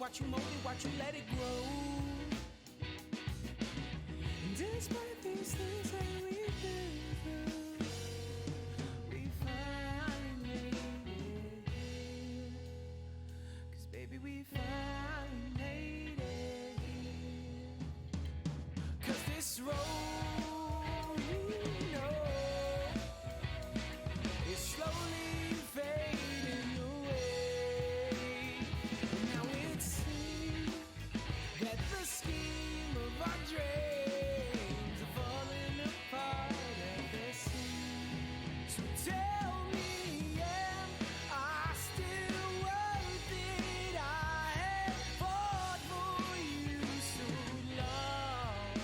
watch you mold it, watch you let it grow. And despite these things that we've been through, we finally made it here. 'Cause baby, we finally made it here. 'Cause this road, you know, is slowly fading away. Now it seems that the scheme of our dreams are falling apart at the seams. So tell me, am I still worth it? I have fought for you so long.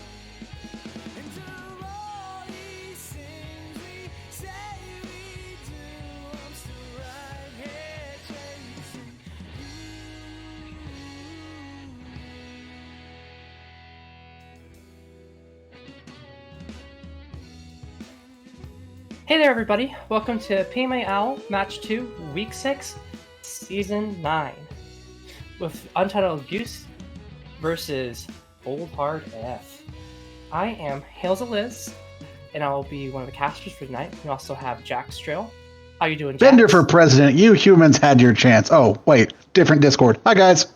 And through all these things we say we do, I'm still right here chasing you. Hey there, everybody. Welcome to PMA Owl Match 2, Week 6, Season 9, with Untitled Goose versus Old Hard F. I am Hails Liz, and I will be one of the casters for tonight. We also have Jack Strail. How you doing, Jack? Bender for president. You humans had your chance. Oh, wait. Different Discord. Hi, guys.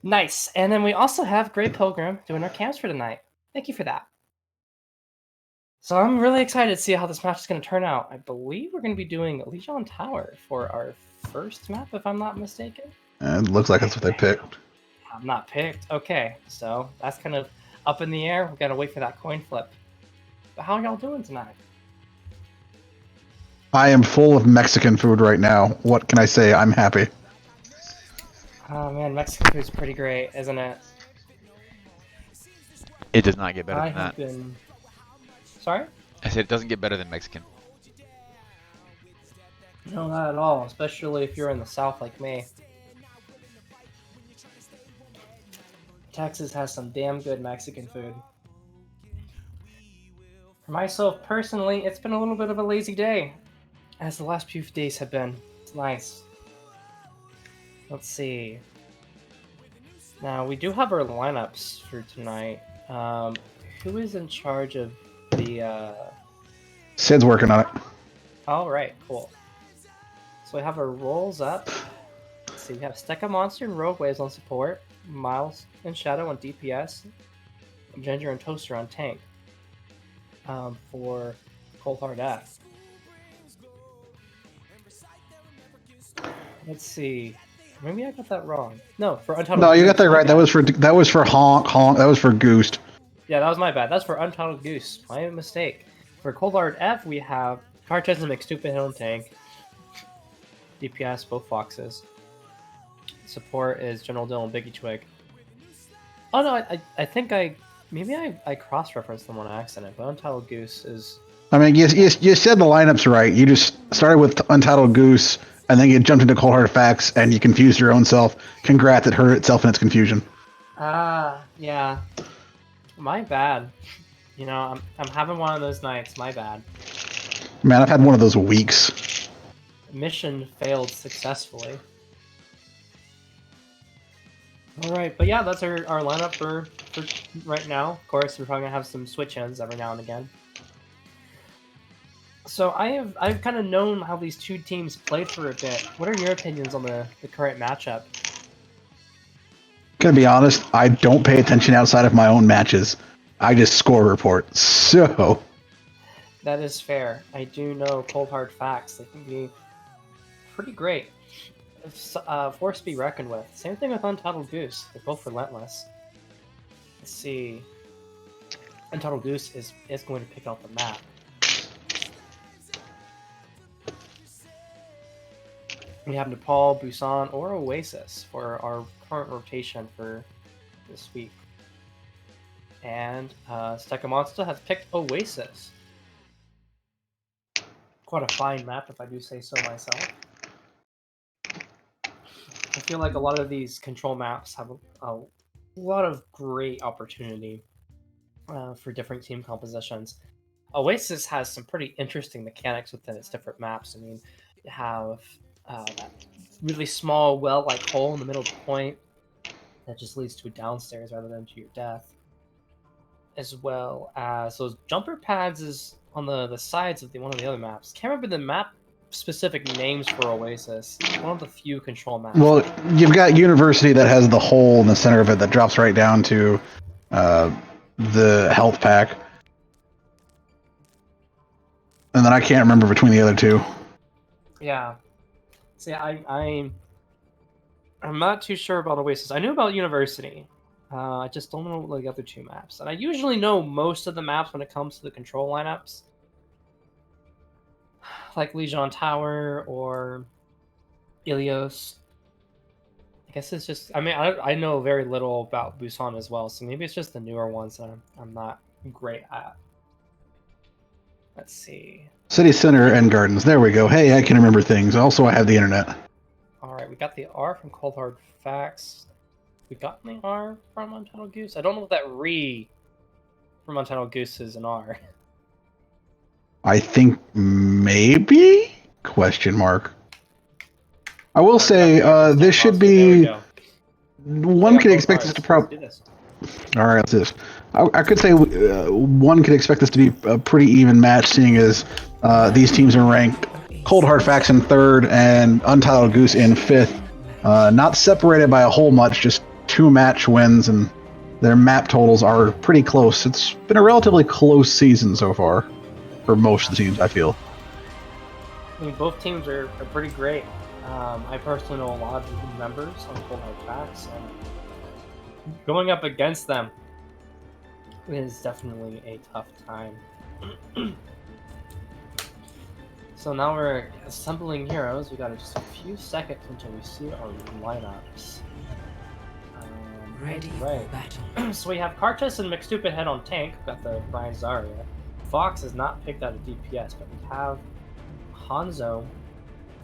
Nice. And then we also have Grey Pilgrim doing our cams for tonight. Thank you for that. So I'm really excited to see how this match is going to turn out. I believe we're going to be doing Legion Tower for our first map, if I'm not mistaken. It looks like that's what they picked. I'm not picked. Okay, so that's kind of up in the air. We've got to wait for that coin flip. But how are y'all doing tonight? I am full of Mexican food right now. What can I say? I'm happy. Oh man, Mexican food's pretty great, isn't it? It does not get better I than have that. been... Sorry? I said it doesn't get better than Mexican. No, not at all, especially if you're in the South like me. Texas has some damn good Mexican food. For myself, personally, it's been a little bit of a lazy day, as the last few days have been. It's nice. Let's see. Now, we do have our lineups for tonight. Who is in charge of the... Sid's working on it. All right, cool. So we have our rolls up. Let's see, we have Steka Monster and Rogue Waves on support, Miles and Shadow on DPS, Ginger and Toaster on tank. For Cold Hard F. Let's see. Maybe I got that wrong. No, for Untitled. No, you Goose, got that my right. bad. That was for Honk. That was for Goose. Yeah, that was my bad. That's for Untitled Goose. My mistake. For Cold Hard F, we have Cartez and McStupid Hill and Tank. DPS, both Foxes. Support is General Dill and Biggie Twig. Oh no, I think maybe I cross-referenced them on accident, but Untitled Goose is... I mean, you said the lineups right. You just started with Untitled Goose, and then you jumped into Cold Hard Facts, and you confused your own self. Congrats, it hurt itself in its confusion. Yeah. My bad. You know, I'm having one of those nights. My bad. Man, I've had one of those weeks. Mission failed successfully. Alright, but yeah, that's our lineup for right now. Of course, we're probably gonna have some switch-ins every now and again. So I've kind of known how these two teams played for a bit. What are your opinions on the current matchup? Gonna be honest, I don't pay attention outside of my own matches. I just score report. So That is fair. I do know Cold Hard Facts. They can be pretty great. Force to be reckoned with. Same thing with Untitled Goose. They're both relentless. Let's see. Untitled Goose is going to pick out the map. We have Nepal, Busan, or Oasis for our current rotation for this week. And Steka Monster has picked Oasis. Quite a fine map, if I do say so myself. I feel like a lot of these control maps have a lot of great opportunity for different team compositions. Oasis has some pretty interesting mechanics within its different maps. I mean, you have that really small well-like hole in the middle of the point that just leads to a downstairs rather than to your death. As well as those jumper pads is on the sides of one of the other maps. Can't remember the map specific names for Oasis. One of the few control maps. Well, you've got University that has the hole in the center of it that drops right down to the health pack. And then I can't remember between the other two. Yeah. See, I'm not too sure about Oasis. I knew about University. I just don't know the other two maps. And I usually know most of the maps when it comes to the control lineups. Like Legion Tower or Ilios. I guess it's just... I mean, I know very little about Busan as well, so maybe it's just the newer ones that I'm not great at. Let's see. City Center and Gardens. There we go. Hey, I can remember things. Also, I have the internet. Alright, we got the R from Cold Hard Facts. We got the R from Untitled Goose? I don't know if that re from Untitled Goose is an R. I think maybe? Question mark. I will say, this should be... One could expect this to probably... All right, let's do this. I could say one could expect this to be a pretty even match, seeing as these teams are ranked Cold Hard Facts in 3rd and Untitled Goose in 5th. Not separated by a whole much, just 2 match wins, and their map totals are pretty close. It's been a relatively close season so far for most of the teams, I feel. I mean, both teams are pretty great. I personally know a lot of the members on Cold Hard Facts, and going up against them is definitely a tough time. So now we're assembling heroes. We got just a few seconds until we see our lineups. Ready right. for battle. So we have Kartus and McStupid Head on tank. Got the Brian Zarya. Fox is not picked out of DPS, but we have Hanzo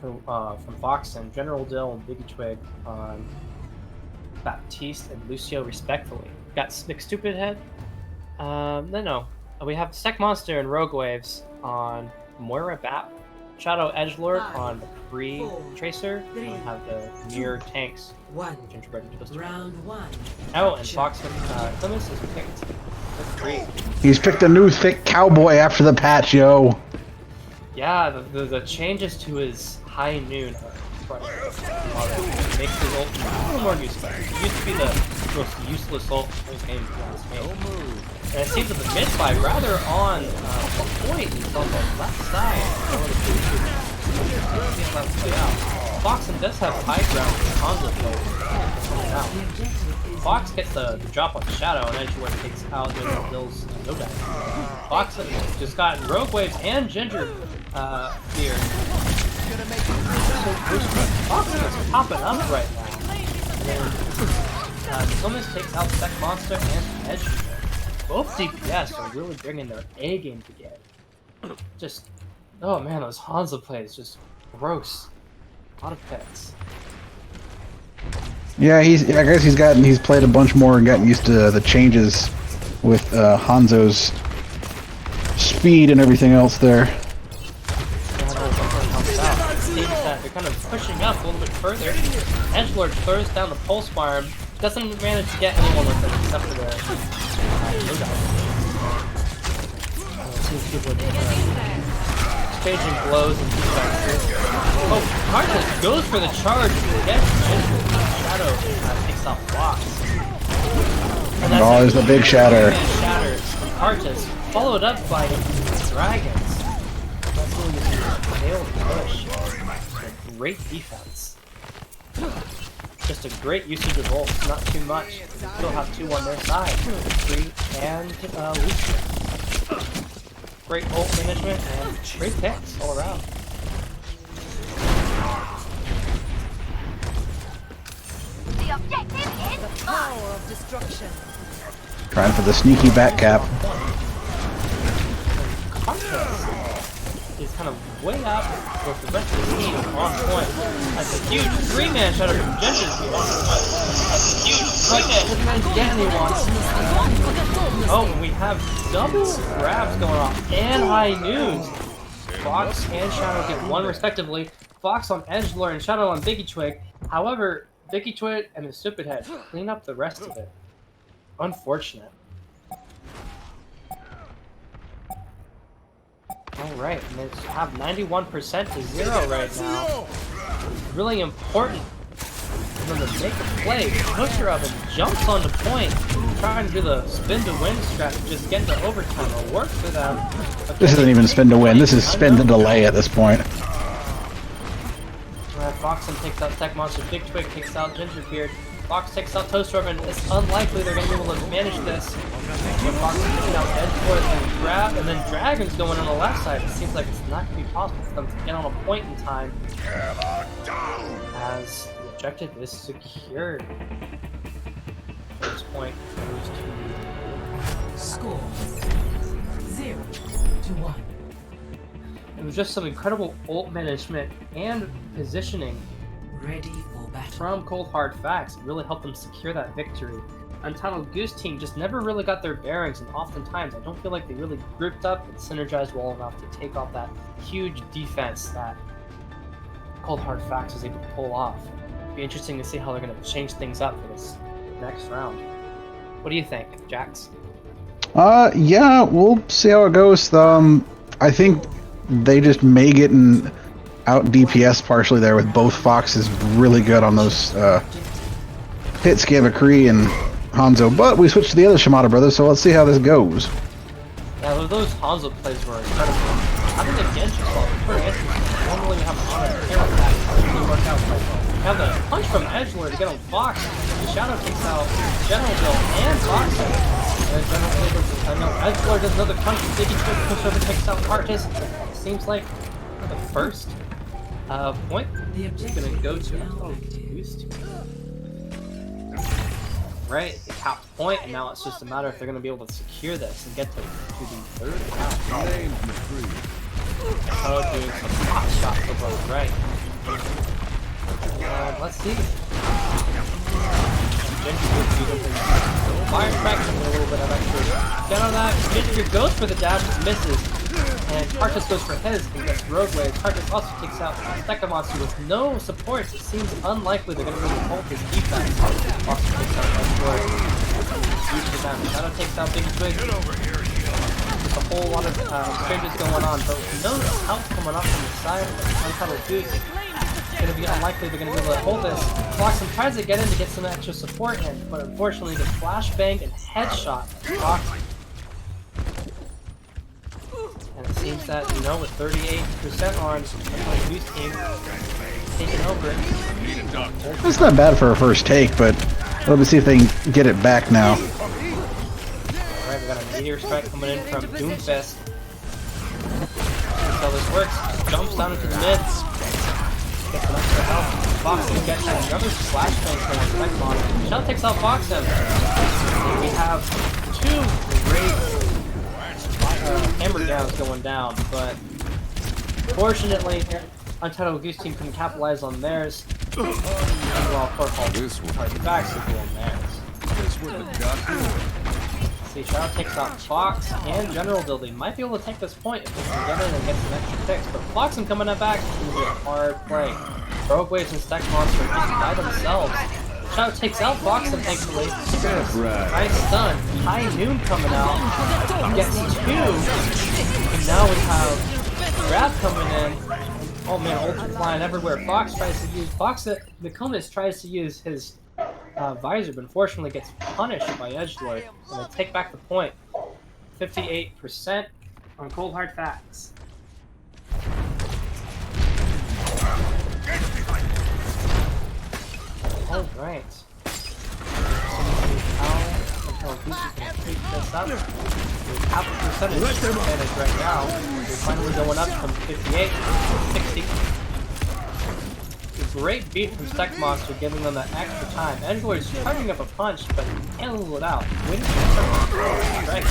from Fox and General Dill and Biggie Twig on Baptiste and Lucio respectfully. Got McStupid Head. No. We have Sec Monster and Rogue Waves on Moira Bap. Shadow Edgelord on the Free Tracer. And we have the Mirror Tanks. Gingerbread and Twister. Round 1. Oh, and Fox and Clemens is picked for 3. He's picked a new thick cowboy after the patch, yo. Yeah, the changes to his high noon makes his ult a little more useful. It used to be the most useless ult in the game. And it seems that the mid-fight rather on point. He's on the left side. Foxen does have high ground with Hanzo play. Fox gets the drop on Shadow, and Edgelord takes out General Dill's no dive. Foxen just got Rogue Waves and Ginger here. So Foxen is popping up right now. And Thomas takes out Sec Monster and Edgelord. Both DPS are really bringing their A game together. Just, oh man, those Hanzo plays just gross. A lot of pets. Yeah, I guess he's played a bunch more and gotten used to the changes with Hanzo's speed and everything else there. They're kind of pushing up a little bit further. Edgelord throws down the pulse farm. Doesn't manage to get anyone with it except for the no exchanging blows and defenses. Oh, Kartus goes for the charge. Gets Shadow takes off Fox. And oh, there's the big shatter. Shatters from Kartus, followed up by Dragons. That's really a failed push. A great defense. Just a great usage of ults, not too much. Still have 2 on their side. 3 and Lucio. Great ult management and great picks all around. The objective is The power of destruction. Trying for the sneaky back cap. Is kind of way up with the rest of the team on point. That's a huge 3-man shadow from Genji's team. That's a huge right there. Doesn't manage to get anyone. Oh, and we have double grabs going off and high noons. Fox and Shadow get 1 respectively. Fox on Edgelord and Shadow on Biggie Twig. However, Biggie Twig and the Stupid Head clean up the rest of it. Unfortunate. Alright, and they have 91% to 0 right now. It's really important for them to make a play. Toaster Oven jumps on the point, trying to do the spin to win strat to just get into overtime. It'll work for them. This isn't even spin to win. This is spin to delay at this point. Foxen takes out Tech Monster. Big Twig takes out Gingerbeard. Fox takes out Toaster Oven. It's unlikely they're going to be able to manage this. But Fox is taking out Edgelord and Grab, and then Dragon's going on the left side. It seems like it's not going to be possible for them to get on a point in time. As the objective is secured. First point goes to Score 0-1. It was just some incredible ult management and positioning Ready for battle. from Cold Hard Facts. It really helped them secure that victory. Untitled Goose team just never really got their bearings, and oftentimes I don't feel like they really grouped up and synergized well enough to take off that huge defense that Cold Hard Facts was able to pull off. It'll be interesting to see how they're going to change things up for this next round. What do you think, Jax? Yeah, we'll see how it goes. I think they just may get an out DPS partially there with both Foxes really good on those hits, Gavakri and Hanzo. But we switched to the other Shimada brothers, so let's see how this goes. Yeah, those Hanzo plays were incredible. I think against yourself, it's pretty interesting. Normally you have a lot of hero packs that really work out quite well. You have the punch from Edgelord to get on Fox. Shadow takes out General Bill and Foxen. And General Bill, I know Edgelord does another punch. Biggie Twig pushes over, takes out Cartus. Seems like the first point is going to go to Goose. Right, they capped the point, and now it's just a matter if they're going to be able to secure this and get to the third round. Oh, doing some hot shots over on the right. Let's see. Fire Strike with a little bit of extra. Get on that. Ginger goes for the dash, misses. And Cartus goes for his and gets Roadway. Cartus also takes out Steka Monster with no support. It seems unlikely they're going to be able to hold his defense. Also takes out Edgelord. Shadow takes out Big Twig. There's a whole lot of exchanges going on, but with no help coming up from the side of Untitled Goose, it's going to be unlikely they're going to be able to hold this. Foxen tries to get in to get some extra support in, but unfortunately gets flashbanged and headshot. Foxen. And it seems that, you know, with 38% on the Goose team taking over. It's not bad for a first take, but let me see if they can get it back now. Alright, we got a Meteor Strike coming in from Doomfist. That's how this works. Jumps down into the mid. Gets some extra health. Foxen gets another flashbang from the Tech Monster. Shadow takes out Foxen. We have two great hammer downs going down, but fortunately, Untitled Goose team couldn't capitalize on theirs. Well, of course, all these backs are doing theirs. See, Shadow takes out Fox and General Bill. They might be able to take this point if they can get in and get some extra picks, but Foxen coming up back is going to be a hard play. Rogue Waves and Stack Monster just by themselves. Shadow takes out Foxen, thankfully. Nice stun. High Noon coming out. Gets two. And now we have Grab coming in. Oh man, Ultra flying everywhere. Fox tries to use... Mikonis tries to use his visor, but unfortunately gets punished by Edgelord. And they take back the point. 58% on Cold Hard Facts. Alright. Until Goose can keep this up. We have a percentage advantage right now. We're finally going up from 58 to 60. A great beat from Stack Monster, giving them that extra time. Edgelord's charging up a punch, but can't rule it out. Waiting for the strike.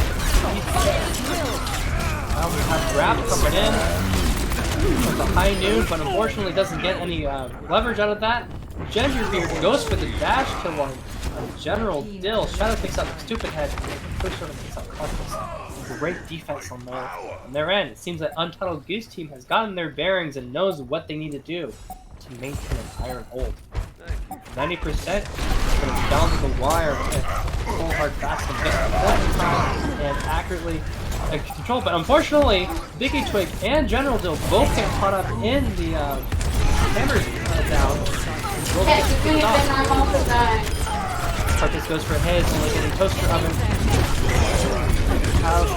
Now we have Grab coming in with a High Noon, but unfortunately doesn't get any leverage out of that. Gingerbeard goes for the dash kill on General Dill. Shadow takes out the Stupid Head. First sort of takes out Cartus. great defense on their end. It seems that Untitled Goose team has gotten their bearings and knows what they need to do to maintain an iron hold. 90%, but it's down to the wire with Cold Hard Facts can get the point in time and accurately control. But unfortunately, Biggie Twig and General Dill both get caught up in the hammers down. Carcass goes for his, only getting toaster oven. Have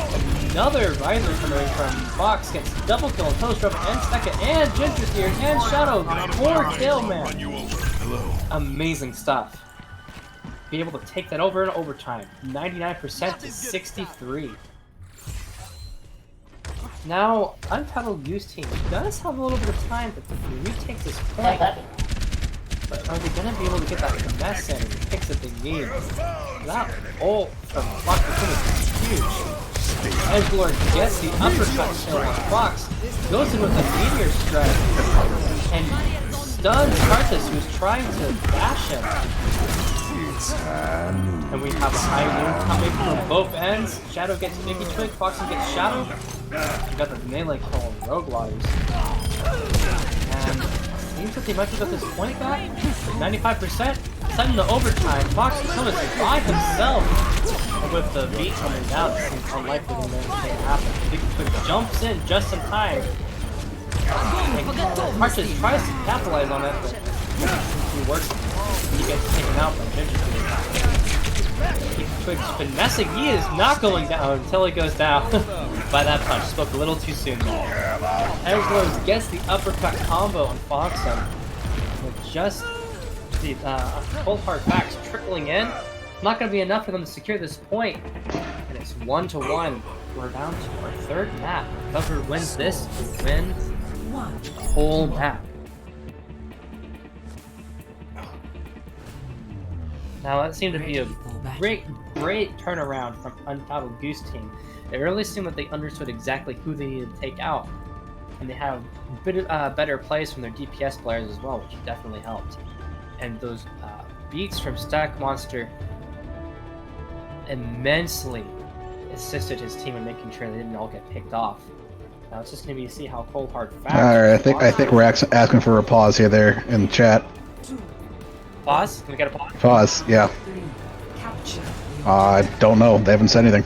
another riser coming from Fox, gets double kill on toaster oven and second, and Ginger Seared and Shadow 4-kill, man. Amazing stuff. Be able to take that over in overtime. 99% to 63. Now, Untitled Goose team does have a little bit of time to retake this point. But are they going to be able to get that finesse in and the picks that they need? That ult from Fox is huge. Edgelord gets the uppercut kill on Fox, goes in with a meteor strike, and stuns Karthus, who's trying to dash him. And we have a high noon coming from both ends. Shadow gets Biggie Twig, Foxy gets Shadow. We got the melee kill on Rogue Waters. And seems that they might have got this point back. 95%. Sudden the overtime. Fox coming by himself. And with the beat coming down, it seems unlikely that anything can happen. Biggie Twig jumps in just in time. Karthus tries to capitalize on it, but he works. He gets taken out by Ginger. Biggie Twig's finessing. He is not going down until he goes down by that punch. Spoke a little too soon there. Edgelord gets the uppercut combo on Foxham. With just the Cold Hard Facts trickling in. Not going to be enough for them to secure this point. And it's 1-1. We're down to our third map. Whoever wins this will win the whole map. Now that seemed to be a great turnaround from Untitled Goose team. It really seemed that they understood exactly who they needed to take out. And they have a bit better plays from their DPS players as well, which definitely helped. And those beats from Stack Monster immensely assisted his team in making sure they didn't all get picked off. Now it's just going to be to see how Cold Hard Facts. Alright, I think we're asking for a pause here there in chat. Pause? Can we get a pause? Pause, yeah. I don't know. They haven't said anything.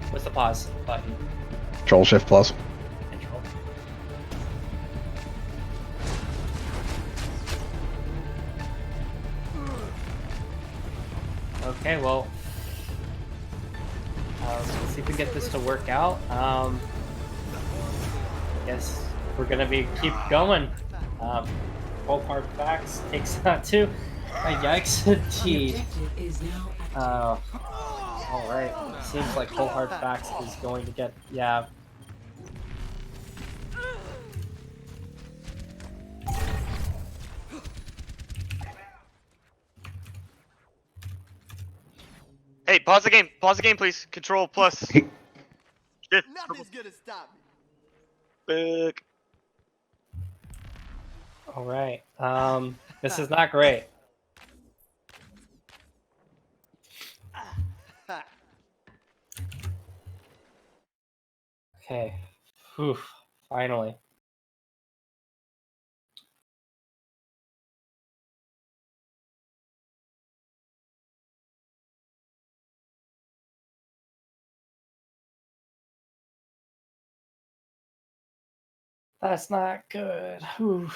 What's the pause button? Control Shift Plus. Control. Okay, well, let's see if we can get this to work out. I guess we're gonna keep going. Cold Hard Facts takes that too. Yikes, indeed. Alright. Seems like Cold Hard Facts is going to get, yeah. Hey, pause the game, please. Control plus. Shit. Nothing's gonna stop me. Fuck. Alright. This is not great. Okay. Whew. Finally. That's not good. Whew.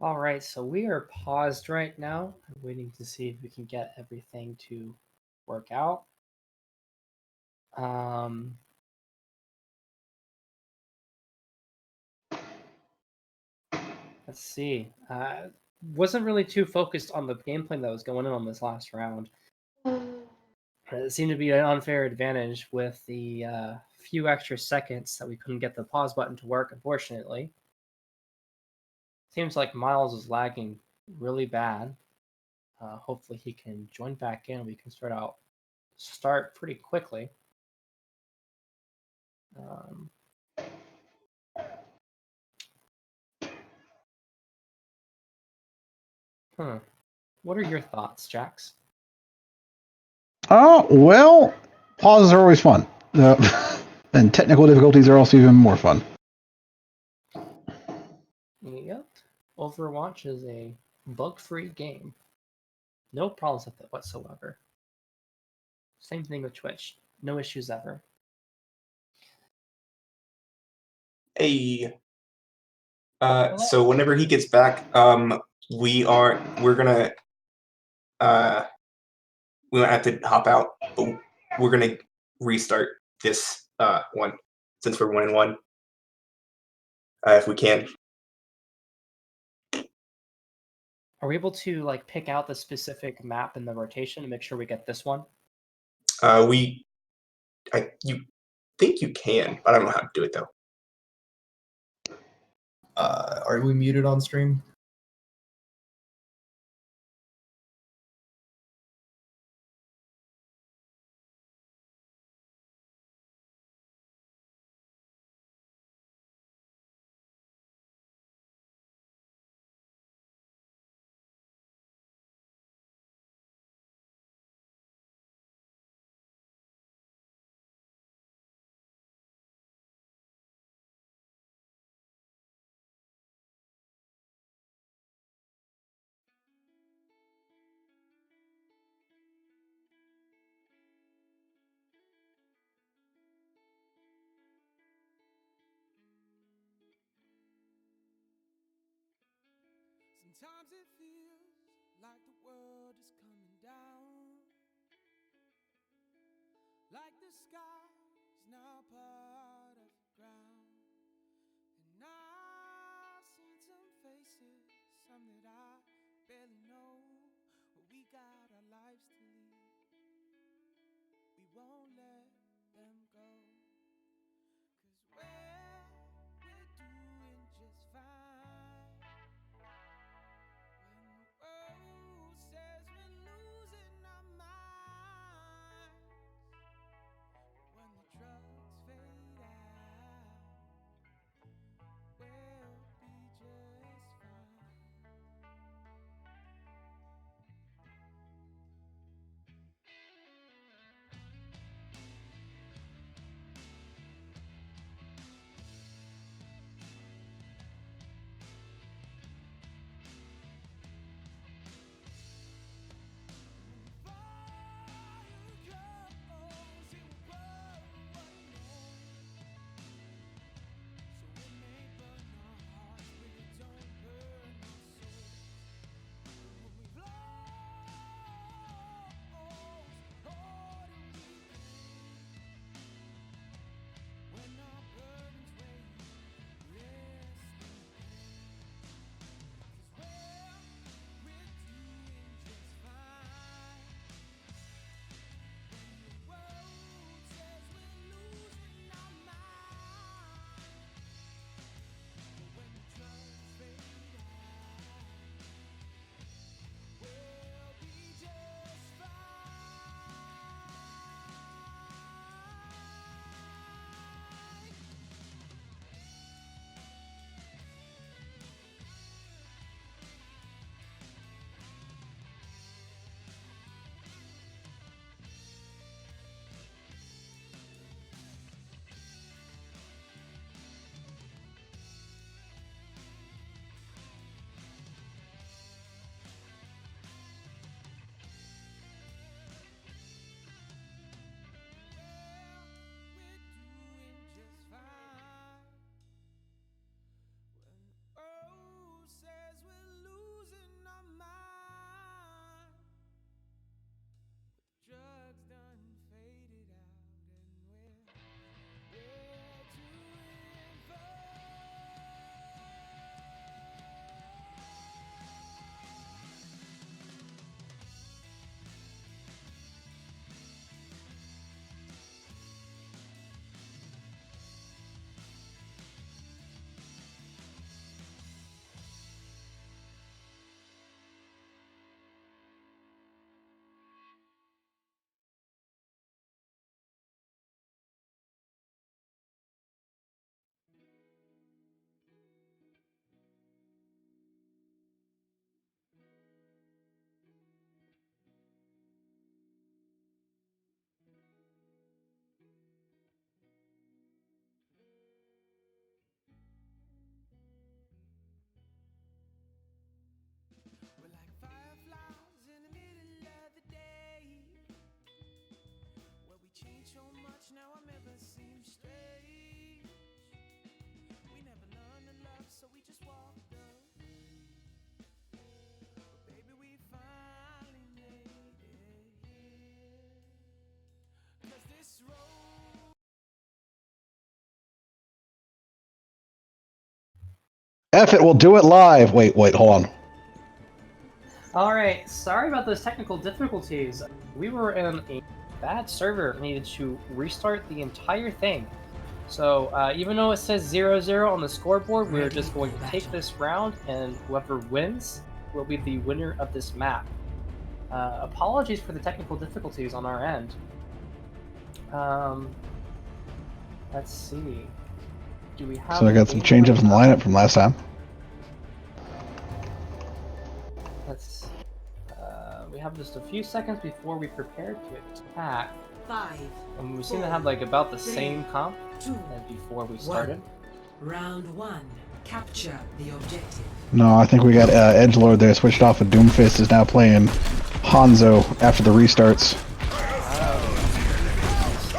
Alright, so we are paused right now. I'm waiting to see if we can get everything to work out. Let's see. Wasn't really too focused on the gameplay that was going on this last round. It seemed to be an unfair advantage with the few extra seconds that we couldn't get the pause button to work, unfortunately. Seems like Miles is lagging really bad. Hopefully he can join back in. We can start pretty quickly. Huh. What are your thoughts, Jax? Well, pauses are always fun. And technical difficulties are also even more fun. Yep. Overwatch is a bug-free game. No problems with it whatsoever. Same thing with Twitch. No issues ever. Hey. So whenever he gets back, we're gonna we might have to hop out, but we're gonna restart this one since we're 1-1. If we can. Are we able to like pick out the specific map in the rotation to make sure we get this one? You think you can, but I don't know how to do it though. Are we muted on stream? Sometimes it feels like the world is coming down, like the sky is now part of the ground. And I've seen some faces, some that I barely know, but we got our lives to lead. We won't let them go, 'cause we're doing just fine. When the world says we're losing our minds, when the drugs fade out, we'll be just fine. F it, we'll do it live. Wait, hold on. Alright, sorry about those technical difficulties. We were in a bad server, needed to restart the entire thing. So even though it says 0-0 on the scoreboard, we're just going to take this round, and whoever wins will be the winner of this map. Apologies for the technical difficulties on our end. Let's see. Do we have? So I got some change-ups in the lineup from last time. Let's. We have just a few seconds before we prepare to attack. 5, And we seem to have like about the same comp 2, as before we started. round 1. Capture the objective. No, I think we got Edgelord there switched off with Doomfist, is now playing Hanzo after the restarts.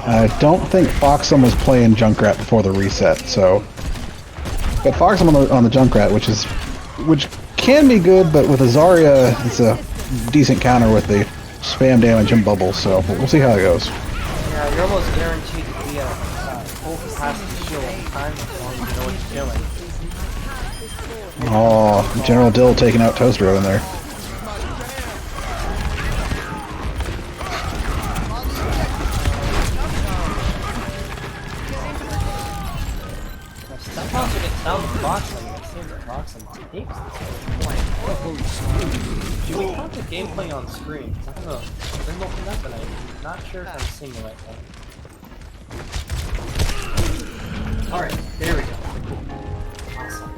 I don't think Foxum was playing Junkrat before the reset, so got Foxum on the Junkrat, which can be good, but with a Zarya, it's a decent counter with the spam damage and bubbles. So we'll see how it goes. Yeah, you're almost guaranteed to be a full capacity shield all the time as long as you know what you're doing. Oh, General Dill taking out Toaster in there. Step also gets down to boxing. It seems that boxing takes this point. Do we have the gameplay on screen? I have a thing opened up and I'm not sure if I'm seeing the right thing. Alright, there we go. Awesome.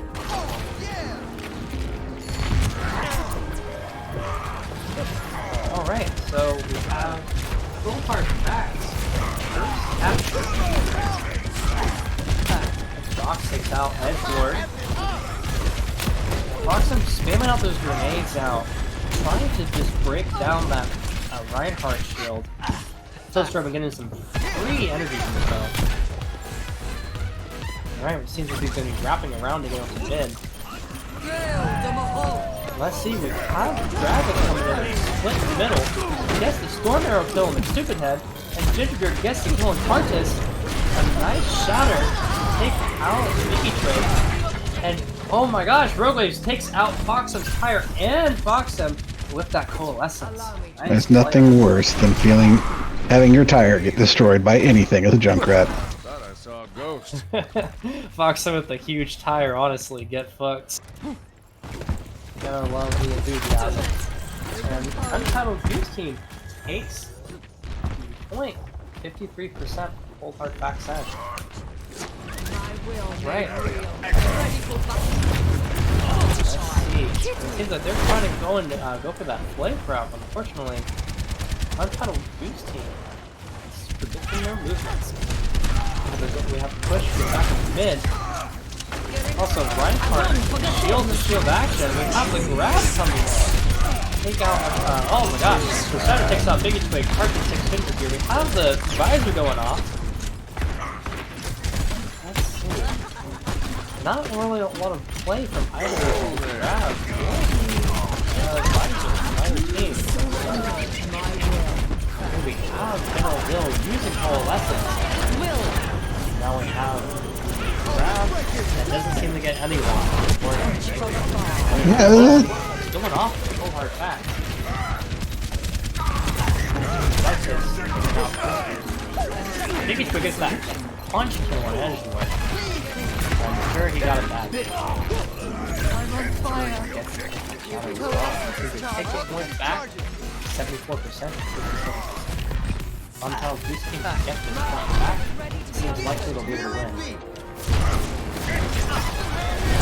Alright, so we have full part facts. First capture. Fox takes out Edgelord. Foxum spamming out those grenades out, trying to just break down that Reinhardt shield. Toaster getting some free energy from the phone. Alright, it seems like he's going to be wrapping around to get onto mid. Let's see, we have Dragon coming in and split in the middle. Gets the Storm Arrow kill on the Stupid Head, and Gingerbeard gets the kill on Tartus. A nice shatter to take out Mickey Trade. And oh my gosh, Roguewaves takes out Foxum's Tire and Foxum with that Coalescence. Nice. There's nothing worse than having your tire get destroyed by anything as a Junkrat. Thought I saw a ghost. Foxum with a huge tire, honestly, get fucked. Gotta love the enthusiasm. And Untitled Goose team takes the point. 53% full hard backside. Right. Let's see. It seems like they're trying to go for that flame route, but unfortunately, Untitled Goose team is predicting their movements. We have to push to back in mid. Also, Reinhardt shield and shield action. We have the grab coming in. Take out. Oh my gosh! Crusader takes out Biggie Twig. Target takes Finger here. We have the visor going off. Let's see. Not really a lot of play from either of the grab. Visor from either team. Here we have General Will using Coalescence. Now we have grab that doesn't seem to get anyone. Going off the full hard back. Like this. Biggie Twig gets that punch kill on Edgelord. I'm sure he got it back. I'm on fire. Take the point back. 74%. Untitled Goose team can get this point back. Seems likely they'll be able to win.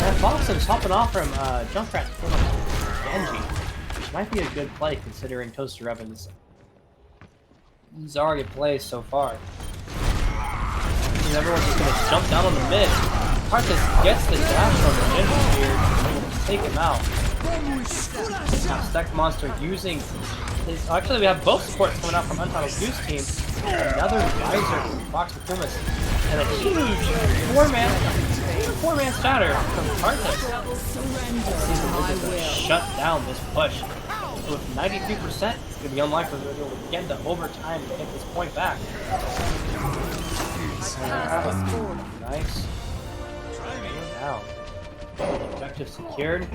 And Foxum's hopping off from Junkrat to kill Genji, which might be a good play considering Toaster Evans' Zarya plays so far. And everyone's just going to jump down on the mid. Tarkus gets the dash on the Genji here to take him out. Now Stack Monster using his... Actually, we have both supports coming out from Untitled Goose team. Another visor from Fox and Pumas. And a huge four-man shatter from Tarkus. Shut down this push. So with 93%, it's going to be unlikely to be able to get into overtime to get this point back. Nice. Down. Objective secured.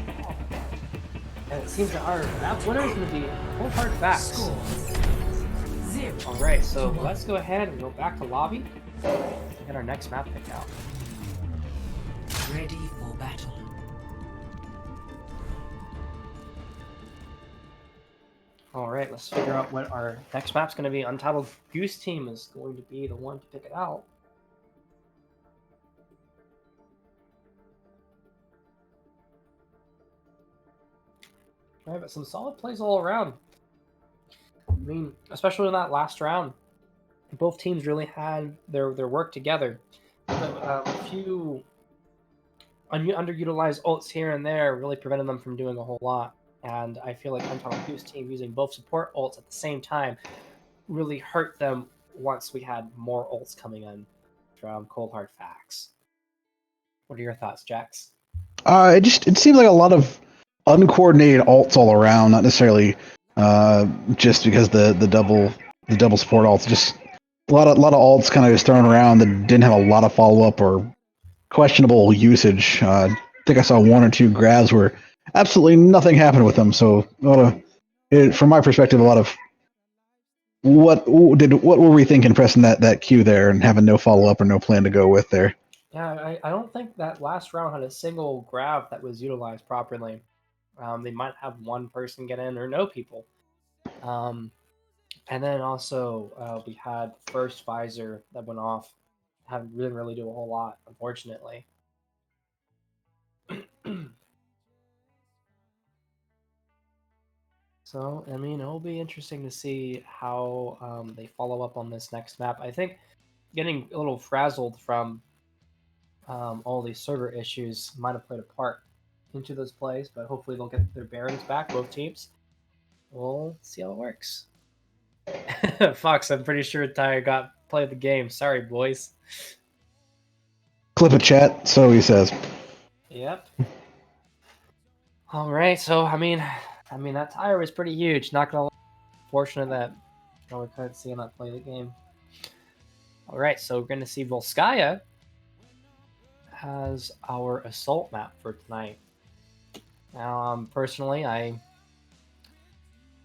And it seems that our map winner is going to be Cold Hard Facts. Score 0. Alright, so let's go ahead and go back to lobby and get our next map pick out. Ready for battle. Alright, let's figure out what our next map's going to be. Untitled Goose team is going to be the one to pick it out. Alright, but some solid plays all around. I mean, especially in that last round, both teams really had their work together. A few underutilized ults here and there really prevented them from doing a whole lot. And I feel like Untitled Goose team using both support ults at the same time really hurt them once we had more ults coming in from Cold Hard Facts. What are your thoughts, Jax? It seemed like a lot of uncoordinated ults all around, not necessarily just because the double support ults, just a lot of ults kind of just thrown around that didn't have a lot of follow up or questionable usage. I think I saw one or two grabs where absolutely nothing happened with them. So from my perspective, a lot of what were we thinking pressing that Q there and having no follow up or no plan to go with there? Yeah, I don't think that last round had a single grab that was utilized properly. They might have one person get in or no people. And then also we had first visor that went off. Didn't really do a whole lot, unfortunately. So, I mean, it'll be interesting to see how they follow up on this next map. I think getting a little frazzled from all these server issues might have played a part into those plays, but hopefully they'll get their bearings back, both teams. We'll see how it works. Fox, I'm pretty sure Tyre got play of the game. Sorry, boys. Clip a chat, so he says. Yep. All right, so I mean that tire was pretty huge. Not gonna lie. Fortunate that we couldn't see him not play the game. All right, so we're gonna see Volskaya as our assault map for tonight. Now, personally, I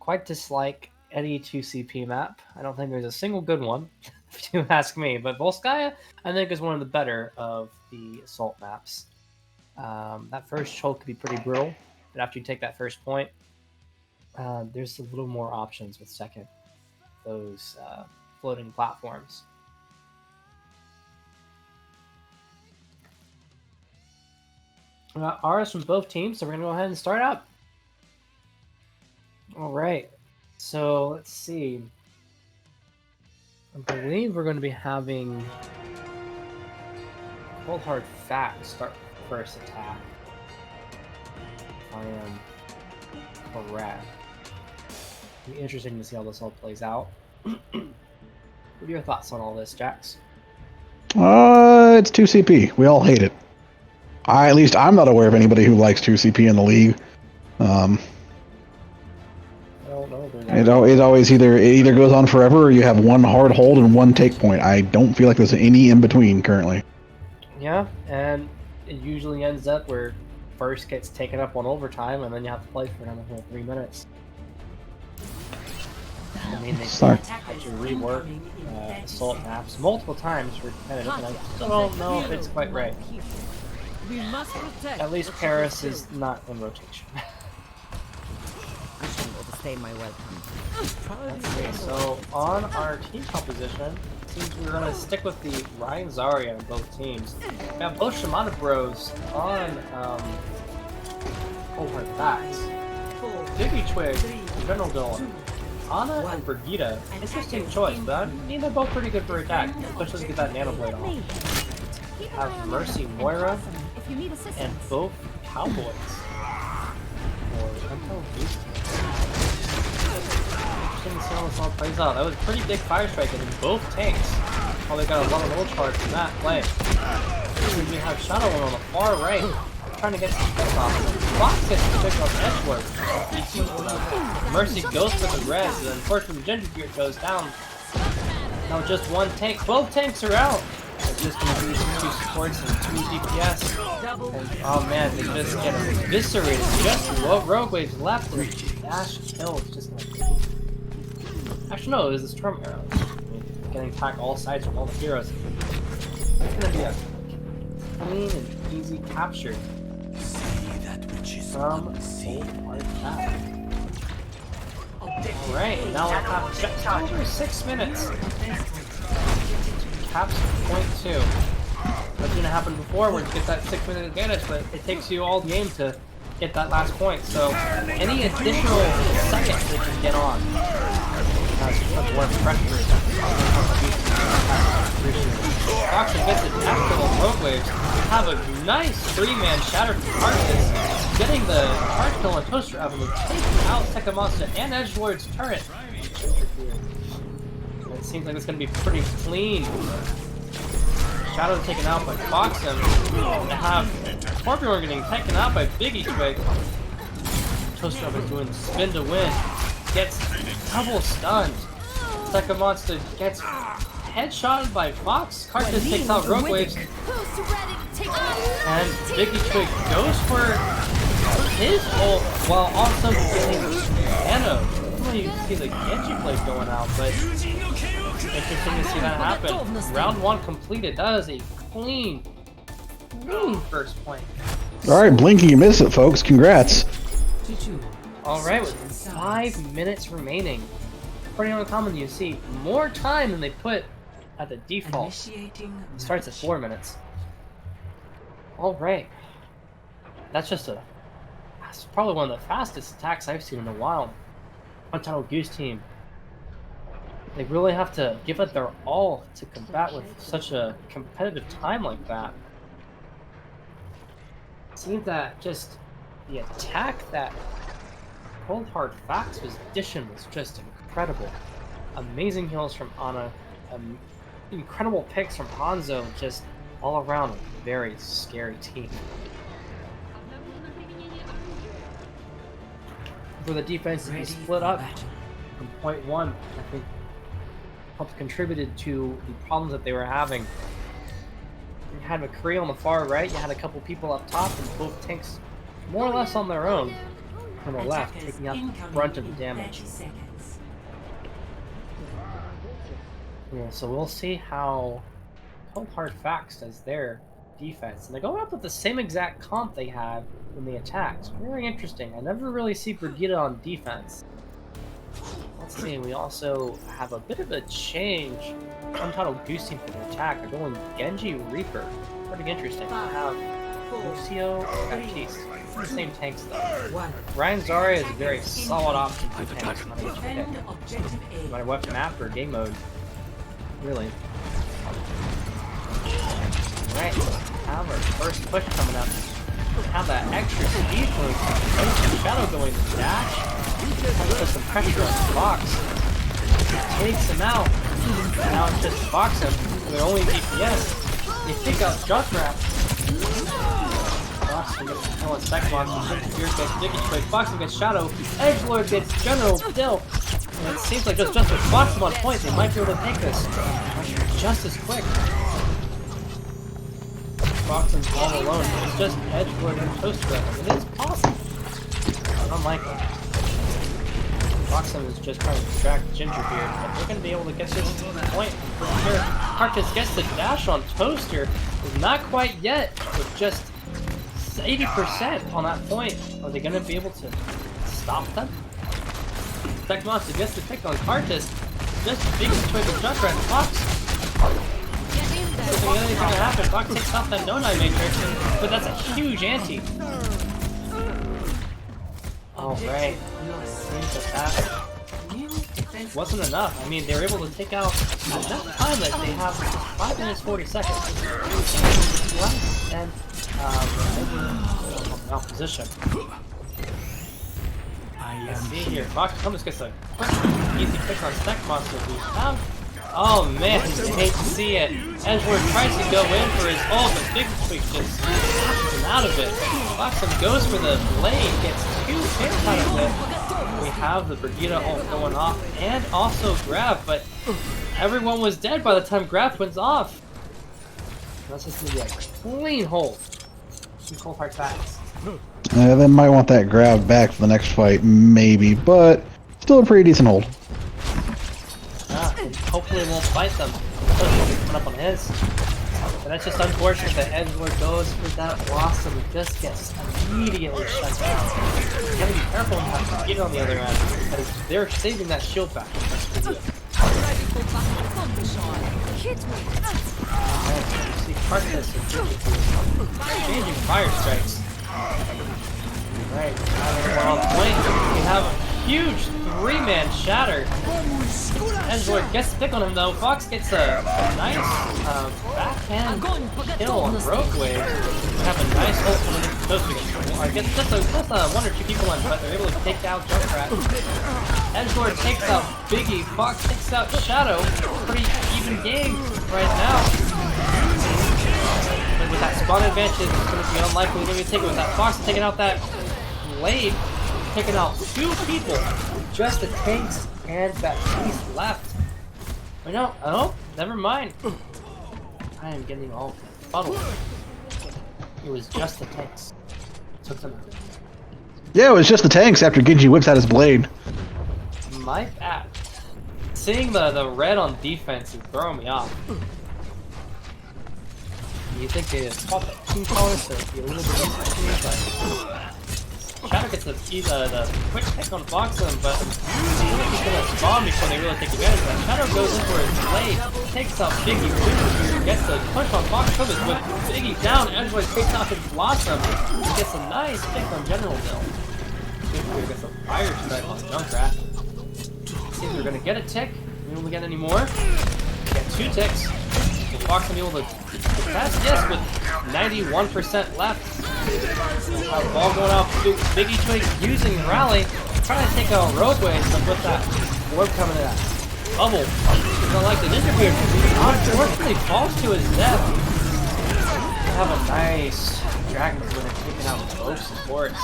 quite dislike any 2CP map. I don't think there's a single good one, if you ask me. But Volskaya, I think, is one of the better of the assault maps. That first choke could be pretty brutal, but after you take that first point, there's a little more options with second. Those floating platforms. We got Aris from both teams, so we're going to go ahead and start out. Alright, so let's see. I believe we're going to be having Cold Hard Facts start first attack. If I am correct. It'll be interesting to see how this all plays out. What are your thoughts on all this, Jax? It's 2CP. We all hate it. At least I'm not aware of anybody who likes 2CP in the league. I don't know. It always either goes on forever or you have one hard hold and one take point. I don't feel like there's any in between currently. Yeah, and it usually ends up where first gets taken up on overtime and then you have to play for another 3 minutes. I mean, they had to rework assault maps multiple times for competitive, and I still don't know if it's quite right. We must protect. At least Paris is not in rotation. I shouldn't overstay my welcome. Okay, so on our team composition, it seems we're going to stick with the Ryan Zarya on both teams. We have both Shimano Bros on Cold Hard Facts. Diggy Twig, General Dylan, Ana and Brigitte. Interesting choice, but I mean they're both pretty good for attack, especially to get that Nano Blade on. We have Mercy Moira and both Cowboys. Interesting to see how this all plays out. That was a pretty big fire strike in both tanks. Probably got a lot of ult charge from that play. We have Shadow on the far right, trying to get some hits off. Fox gets the pick off Edgeworth. Mercy goes for the res, and unfortunately Ginger Gear goes down. Now just one tank. Both tanks are out. just gonna use 2 supports and 2 DPS. And, oh man, they just get eviscerated. Just Rogue Waves left and dash kills. Just like. Actually, no, it was the Storm Arrows. Getting attacked all sides from all the heroes. It's gonna be a clean and easy capture from Cold Hard Facts. Alright, now we'll have just over 6 minutes. Caps point 2. What's gonna happen before where you get that 6-minute advantage, but it takes you all game to get that last point. So any additional seconds they can get on. That's more pressure. Foxen gets it after the Rogue Waves. Have a nice 3-man shatter from Arctis, getting the charge kill on Toaster Avenue, taking out Second Monster and Edgelord's turret. It seems like it's going to be pretty clean. Shadow taken out by Foxen, and have Torbjorn getting taken out by Biggie Twig. Toaster Avenue doing the spin to win. Gets double stunned. Second Monster gets headshotted by Fox. Carcass takes out Rogue Waves. And Biggie Twig goes for his ult while also getting Nano. You can see the Genji play going out, but interesting to see that happen. Round 1 completed. That is a clean first point. Alright, blinking you miss it, folks. Congrats. Alright, with 5 minutes remaining. According to Uncommon, you see more time than they put at the default. It starts at 4 minutes. Alright. That's probably one of the fastest attacks I've seen in a while. Untitled Goose team. They really have to give it their all to combat with such a competitive time like that. It seems that just the attack that Cold Hard Facts was dishing was just incredible. Amazing heals from Ana, incredible picks from Hanzo, just all around a very scary team. For the defense to be split up from point 1, I think helped contributed to the problems that they were having. You had McCree on the far right, you had a couple people up top, and both tanks more or less on their own from the left, taking out the brunt of the damage. Yeah, so we'll see how Cold Hard Facts does their defense. And they're going up with the same exact comp they had when they attacked. Very interesting. I never really see Brigitte on defense. Let's see, we also have a bit of a change. Untitled Goose team for the attack. They're going Genji Reaper. Pretty interesting. We have Lucio, Baptiste. The same tanks though. Ryan Zarya is a very solid option for tanks. No matter what map or game mode. Really. Alright, have our first push coming up. Have that extra speed boost. Shadow going to dash. Put some pressure on the Fox. Takes him out. Now it's just Fox him. They're only DPS. They take out Junkrat. Fox gets the kill on Second Monster. Here gets Dicky Twig. Fox gets Shadow. Edgelord gets General Dill. And it seems like just with Fox on point, they might be able to take this just as quick. Foxen's all alone. It's just Edgelord and Toaster. It is possible. Unlikely. Foxen is just trying to distract Gingerbeard, but they're going to be able to get this point for sure. Carcass gets the dash on Toaster. Is not quite yet, with just 80% on that point. Are they going to be able to stop them? Tech Monster gets the pick on Carcass. Just the biggest twig of Junkrat and Fox. The only thing that happened, Fox takes off that Donai Matrix, but that's a huge ante. Alright. Seems that wasn't enough. I mean, they were able to take out enough time that they have 5 minutes 40 seconds. Less than opposition. Let's see here. Fox comes gets a quick, easy pick on Stack Monster. We have. Oh man, I hate to see it. Edgelord tries to go in for his ult, but Big Twig just knocks him out of it. Foxen goes for the blade, gets 2 hits out of it. We have the Brigitte ult going off and also Grab, but everyone was dead by the time Grab went off. That's just gonna be a clean hold. Some cold hard facts. They might want that grab back for the next fight, maybe, but still a pretty decent hold. And hopefully it won't fight them. Especially coming up on his. But that's just unfortunate that Edgelord goes for that blossom and just gets immediately shut down. You gotta be careful and have to get on the other end because they're saving that shield back. See Carcass changing fire strikes. Right, we're on point. We have a huge 3-man shatter. Edgelord gets thick on him though. Fox gets a nice backhand kill on Rogue Wave. We have a nice ult from the Toast. I guess just one or two people in, but they're able to take out Junkrat. Edgelord takes out Biggie. Fox takes out Shadow. Pretty even game right now. And with that spawn advantage, it's going to be unlikely to take it with that Fox taking out that Blade, taking out 2 people, just the tanks and that piece left. But no, oh, never mind. I am getting all fuddled. It was just the tanks. Took them out. Yeah, it was just the tanks after Genji whips out his blade. My bad. Seeing the red on defense is throwing me off. You think they caught that team color so it'd be a little bit easier to me, but Shadow gets the quick pick on Fox on him, but he's gonna spawn before they really take advantage of that. Shadow goes in for his blade, takes out Biggie, gets the punch on Fox with Biggie down, Edgelord takes out his Blossom, and gets a nice pick on General Bill. Biggie gets a fire strike on Junkrat. See if they're gonna get a tick. We don't get any more. Get 2 ticks. Will Fox be able to pass? Yes, with 91% left. Ball going off. Biggie Twig using Rally, trying to take out Rogue Wave, but with that orb coming in that bubble. He's not like the Ninja Beard. Unfortunately, falls to his death. They have a nice Dragon when they're taking out both supports.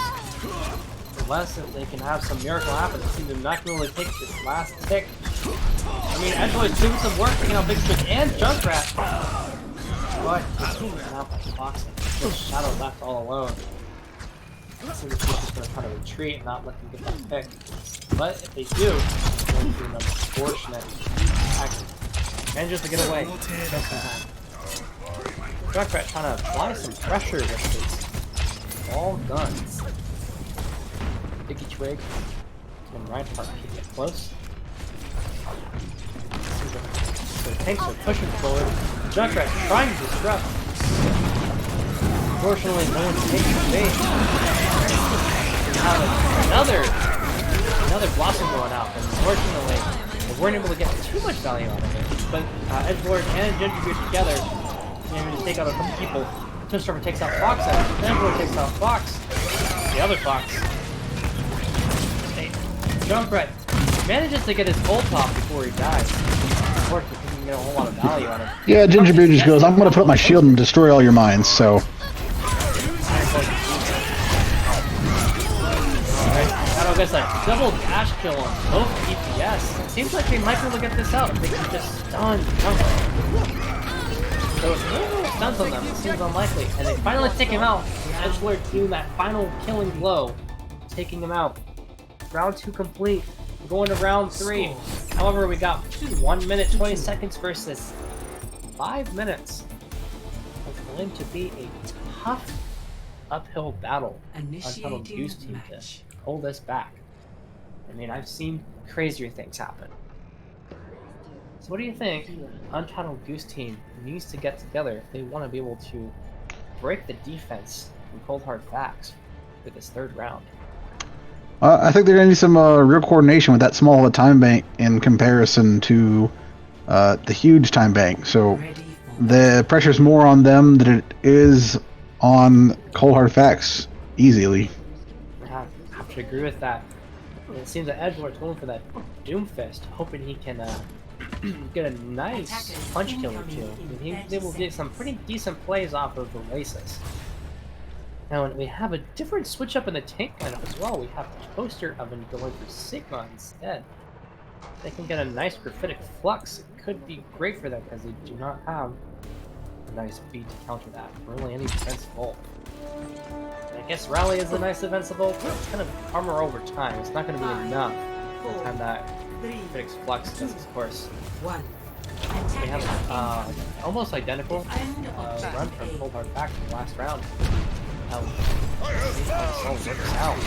Unless they can have some miracle happen, it seems to not really take this last tick. I mean, Edgelord's doing some work taking out Big Twig and Junkrat. But he's taken out by Fox. Shadow left all alone. Seems like he's just going to kind of retreat and not let them get that pick. But if they do, it's going to be an unfortunate action. Manages to get away. Just in time. Junkrat trying to apply some pressure with his all guns. Biggie Twig and Reinhardt keep it close. So the tanks are pushing forward. Junkrat trying to disrupt. Unfortunately, no one's taking bait. We have another Blossom going out, but unfortunately, they weren't able to get too much value out of it. But Edgelord and Gingerbeard together managed to take out a couple people. Toadstormer takes out Fox, and Edgelord takes out Fox. The other Fox. Junkrat manages to get his ult off before he dies. Unfortunately, he didn't get a whole lot of value on it. Yeah, Gingerbeard just goes, I'm gonna put my shield and destroy all your mines, so... Shadow gets a double dash kill on both DPS. It seems like they might be able to get this out if they can just stun Junkrat. So if no one stuns on them, it seems unlikely. And they finally take him out. Edgelord doing that final killing blow, taking him out. Round 2 complete. We're going to round 3. However, we got 1 minute 20 seconds versus 5 minutes. It's going to be a tough uphill battle. Untitled Goose team to hold us back. I mean, I've seen crazier things happen. So what do you think Untitled Goose team needs to get together if they want to be able to break the defense from Cold Hard Facts for this 3rd round? I think there going to be some real coordination with that small of a time bank in comparison to the huge time bank. So the pressure's more on them than it is on Cold Hard Facts easily. I have to agree with that. It seems that Edgelord's going for that Doomfist, hoping he can get a nice punch kill or two. And he's able to get some pretty decent plays off of the Oasis. Now we have a different switch up in the tank lineup as well. We have the Toaster Oven going for Sigma instead. They can get a nice graphitic flux. It could be great for them because they do not have a nice beat to counter that. Really, any defensive ult. And I guess Rally is a nice defensive ult, but it's kind of armor over time. It's not going to be enough by the time that critics flex does his course. They have almost identical run from Cold Hard back in the last round. So works out.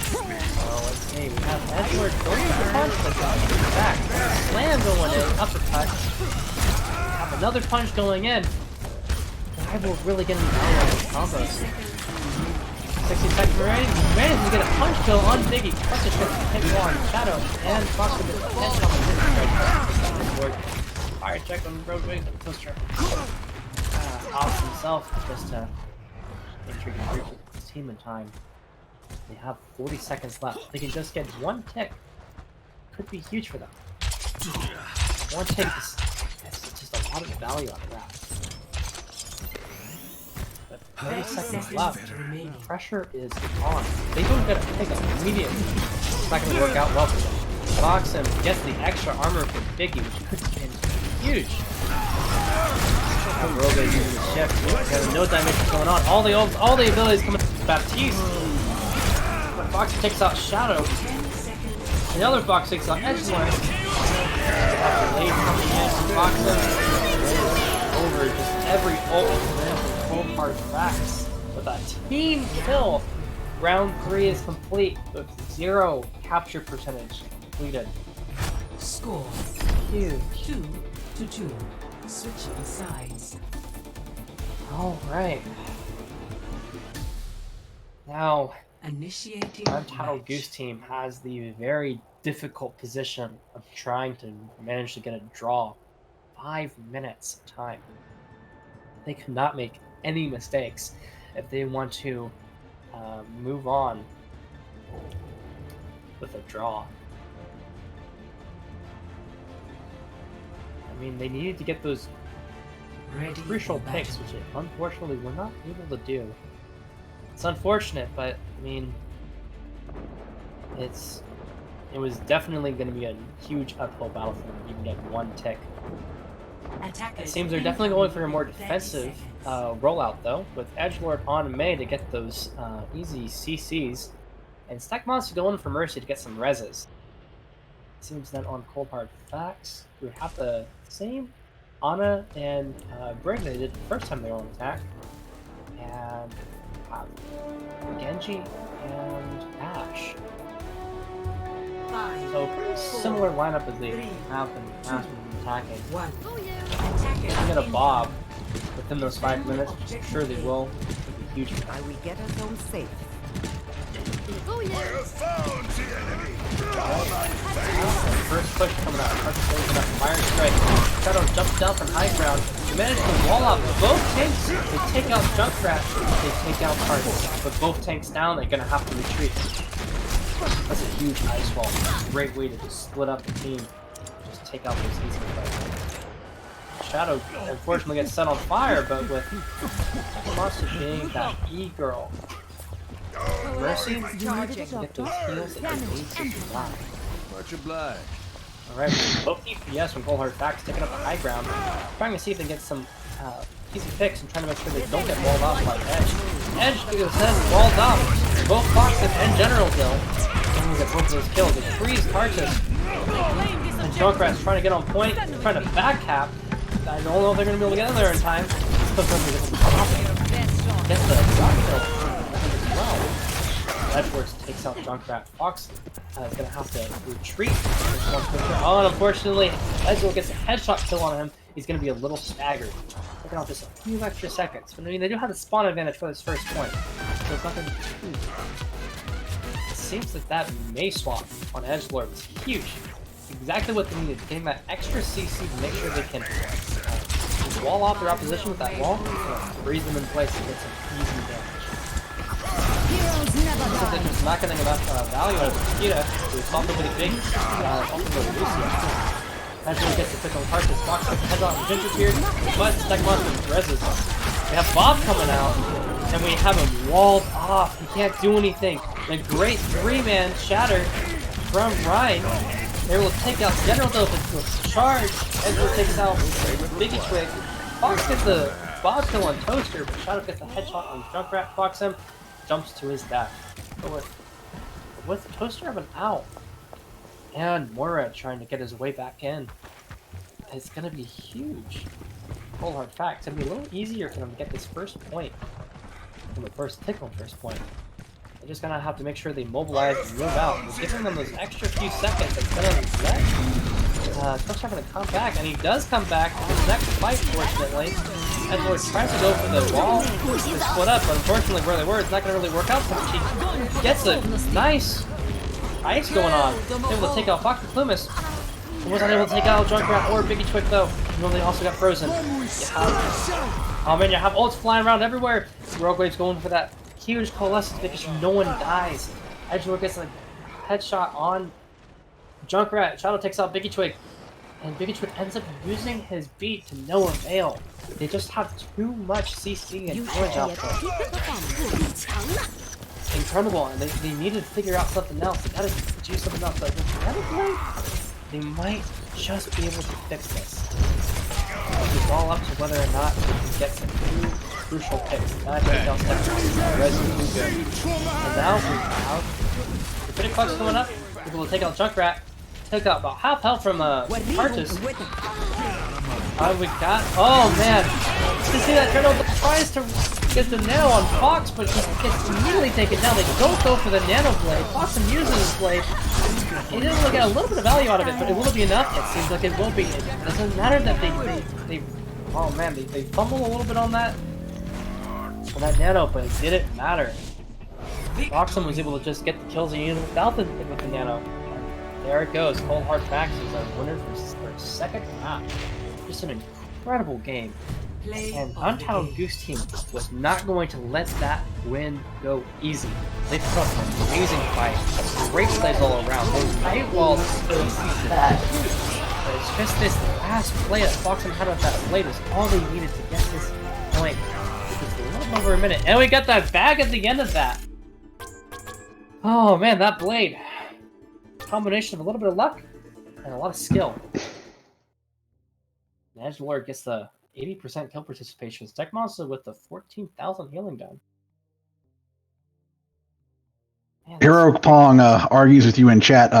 So let's see, we have Edward going for the punch, but back. Slam going in, uppercut. Have another punch going in. Rival really getting down on these combos. 60 seconds remaining. Managed to get a punch kill on Biggie. Plus a shot to hit on Shadow. And Fox with the headshot on the fire check on Road Wings and Toaster. Off himself just to make sure he can reach his team in time. They have 40 seconds left. They can just get one tick. Could be huge for them. One tick is just a lot of value out of that. But 30 seconds left. Pressure is on. They don't get a pick up immediately. It's not going to work out well for them. Fox gets the extra armor from Biggie, which could be huge. Rogue using the shift. There's no dimension going on. All the abilities coming from Baptiste. But Fox takes out Shadow. And the other Fox takes out Edgelord. Fox over just every ult from Cold Hard Facts. With a team kill. Round 3 is complete with 0 capture percentage completed. Score Huge. 2-2. Switching sides. Alright. Now, Initiating Untitled match. Goose team has the very difficult position of trying to manage to get a draw. 5 minutes of time. They could not make any mistakes if they want to move on with a draw. I mean, they needed to get those crucial picks, which unfortunately we're not able to do. It's unfortunate, but I mean, it was definitely going to be a huge uphill battle for them to even get one tick. It seems they're definitely going for a more defensive rollout, though, with Edgelord on May to get those easy CCs, and Stack Monster going for Mercy to get some reses. Seems that on Cold Hard Facts, we have the same Ana and Brig they did the first time they were on attack, and Genji and Ash. So pretty similar lineup as they have in the past when attacking. They get a Bob within those 5 minutes, which I'm sure they will. It'll be huge. We get us home safe. First push coming out. Fire strike. Shadow jumps down from high ground. They manage to wall out both tanks. They take out Junkrat. They take out Cardinal. But both tanks down, they're gonna have to retreat. That's a huge ice wall. Great way to just split up the team. Just take out those easy fights. Shadow unfortunately gets set on fire, but with Monster being that E-girl. Mercy, get those heals at the base of the line. Much obliged. Alright, both DPS from Cold Hard Facts taking up the high ground, trying to see if they get some easy picks and trying to make sure they don't get walled off by Edge. Edge goes ahead and walls off both Foxes and General Kill. And we get both of those kills. They freeze Cartus. And Junkrat's trying to get on point, trying to back cap. I don't know if they're going to be able to get in there in time. Get the rock kill as well. Edgeworks takes out Junkrat. Fox is going to have to retreat. Oh, and unfortunately, Edgework gets a headshot kill on him. He's going to be a little staggered. Taking off just a few extra seconds. But I mean, they do have the spawn advantage for this first point. So it's not going to be too bad. It seems that that May swap on Edgelord was huge. Exactly what they needed. Getting that extra CC to make sure they can wall off their opposition with that wall. Freeze them in place and get some easy damage. Since they're just not getting enough value out of Nikita, so it's also pretty big. Also Lucia. Eventually gets to pick on Cartus, Fox heads on Gingerbeard, but Stack Monster reses him. We have Bob coming out, and we have him walled off. He can't do anything. And a great 3-man shatter from Ryan. They're able to take out General Dope with charge. Edward takes out Biggie Twig. Fox gets the bob kill on Toaster, but Shadow gets the headshot on Junkrat. Fox him, jumps to his death. But with Toaster of an out, and Moira trying to get his way back in, it's going to be huge. Cold hard fact, it's going to be a little easier for them to get this first point. From the first tickle first point. They're just going to have to make sure they mobilize and move out. And giving them those extra few seconds that's going to let Toaster going to come back, and he does come back in his next fight, fortunately. Edward tries to go for the wall to split up, but unfortunately where they were, it's not going to really work out so much. He gets a nice ice going on. Able to take out Fox and Plumas. He wasn't able to take out Junkrat or Biggie Twig though. He only also got frozen. Oh man, you have ults flying around everywhere. Rogue Wave's going for that huge coalescence because no one dies. Edgelord gets a headshot on Junkrat. Shadow takes out Biggie Twig. And Biggie Twig ends up using his beat to no avail. They just have too much CC and damage output. Incredible, and they need to figure out something else. They gotta do something else. But with Blade, they might just be able to fix this. It's all up to whether or not they can get some new crucial picks. And now we have the Critic Clutch coming up. Able to take out Junkrat. Took out about half health from Artis. We got. Oh man! To see that Turtle tries to get the nano on Fox, but he gets immediately taken down. They don't go for the nano blade. Fox uses his blade. He doesn't look at a little bit of value out of it, but it will be enough. It seems like it will be. It doesn't matter that they oh man, they fumble a little bit on that nano, but it didn't matter. Foxum was able to just get the kills he needed without with the nano. There it goes. Cold Hard Facts is our winner for their second match. Just an incredible game. And Untitled Goose team was not going to let that win go easy. They put up an amazing fight. Great plays all around. Those night walls that. But it's just this last play that Foxum had with that blade is all they needed to get this point. It's a little over a minute. And we got that bag at the end of that. Oh man, that blade. Combination of a little bit of luck and a lot of skill. Edgelord gets the 80% kill participation. Tech Monster with the 14,000 healing done. Man, Hero Pong argues with you in chat.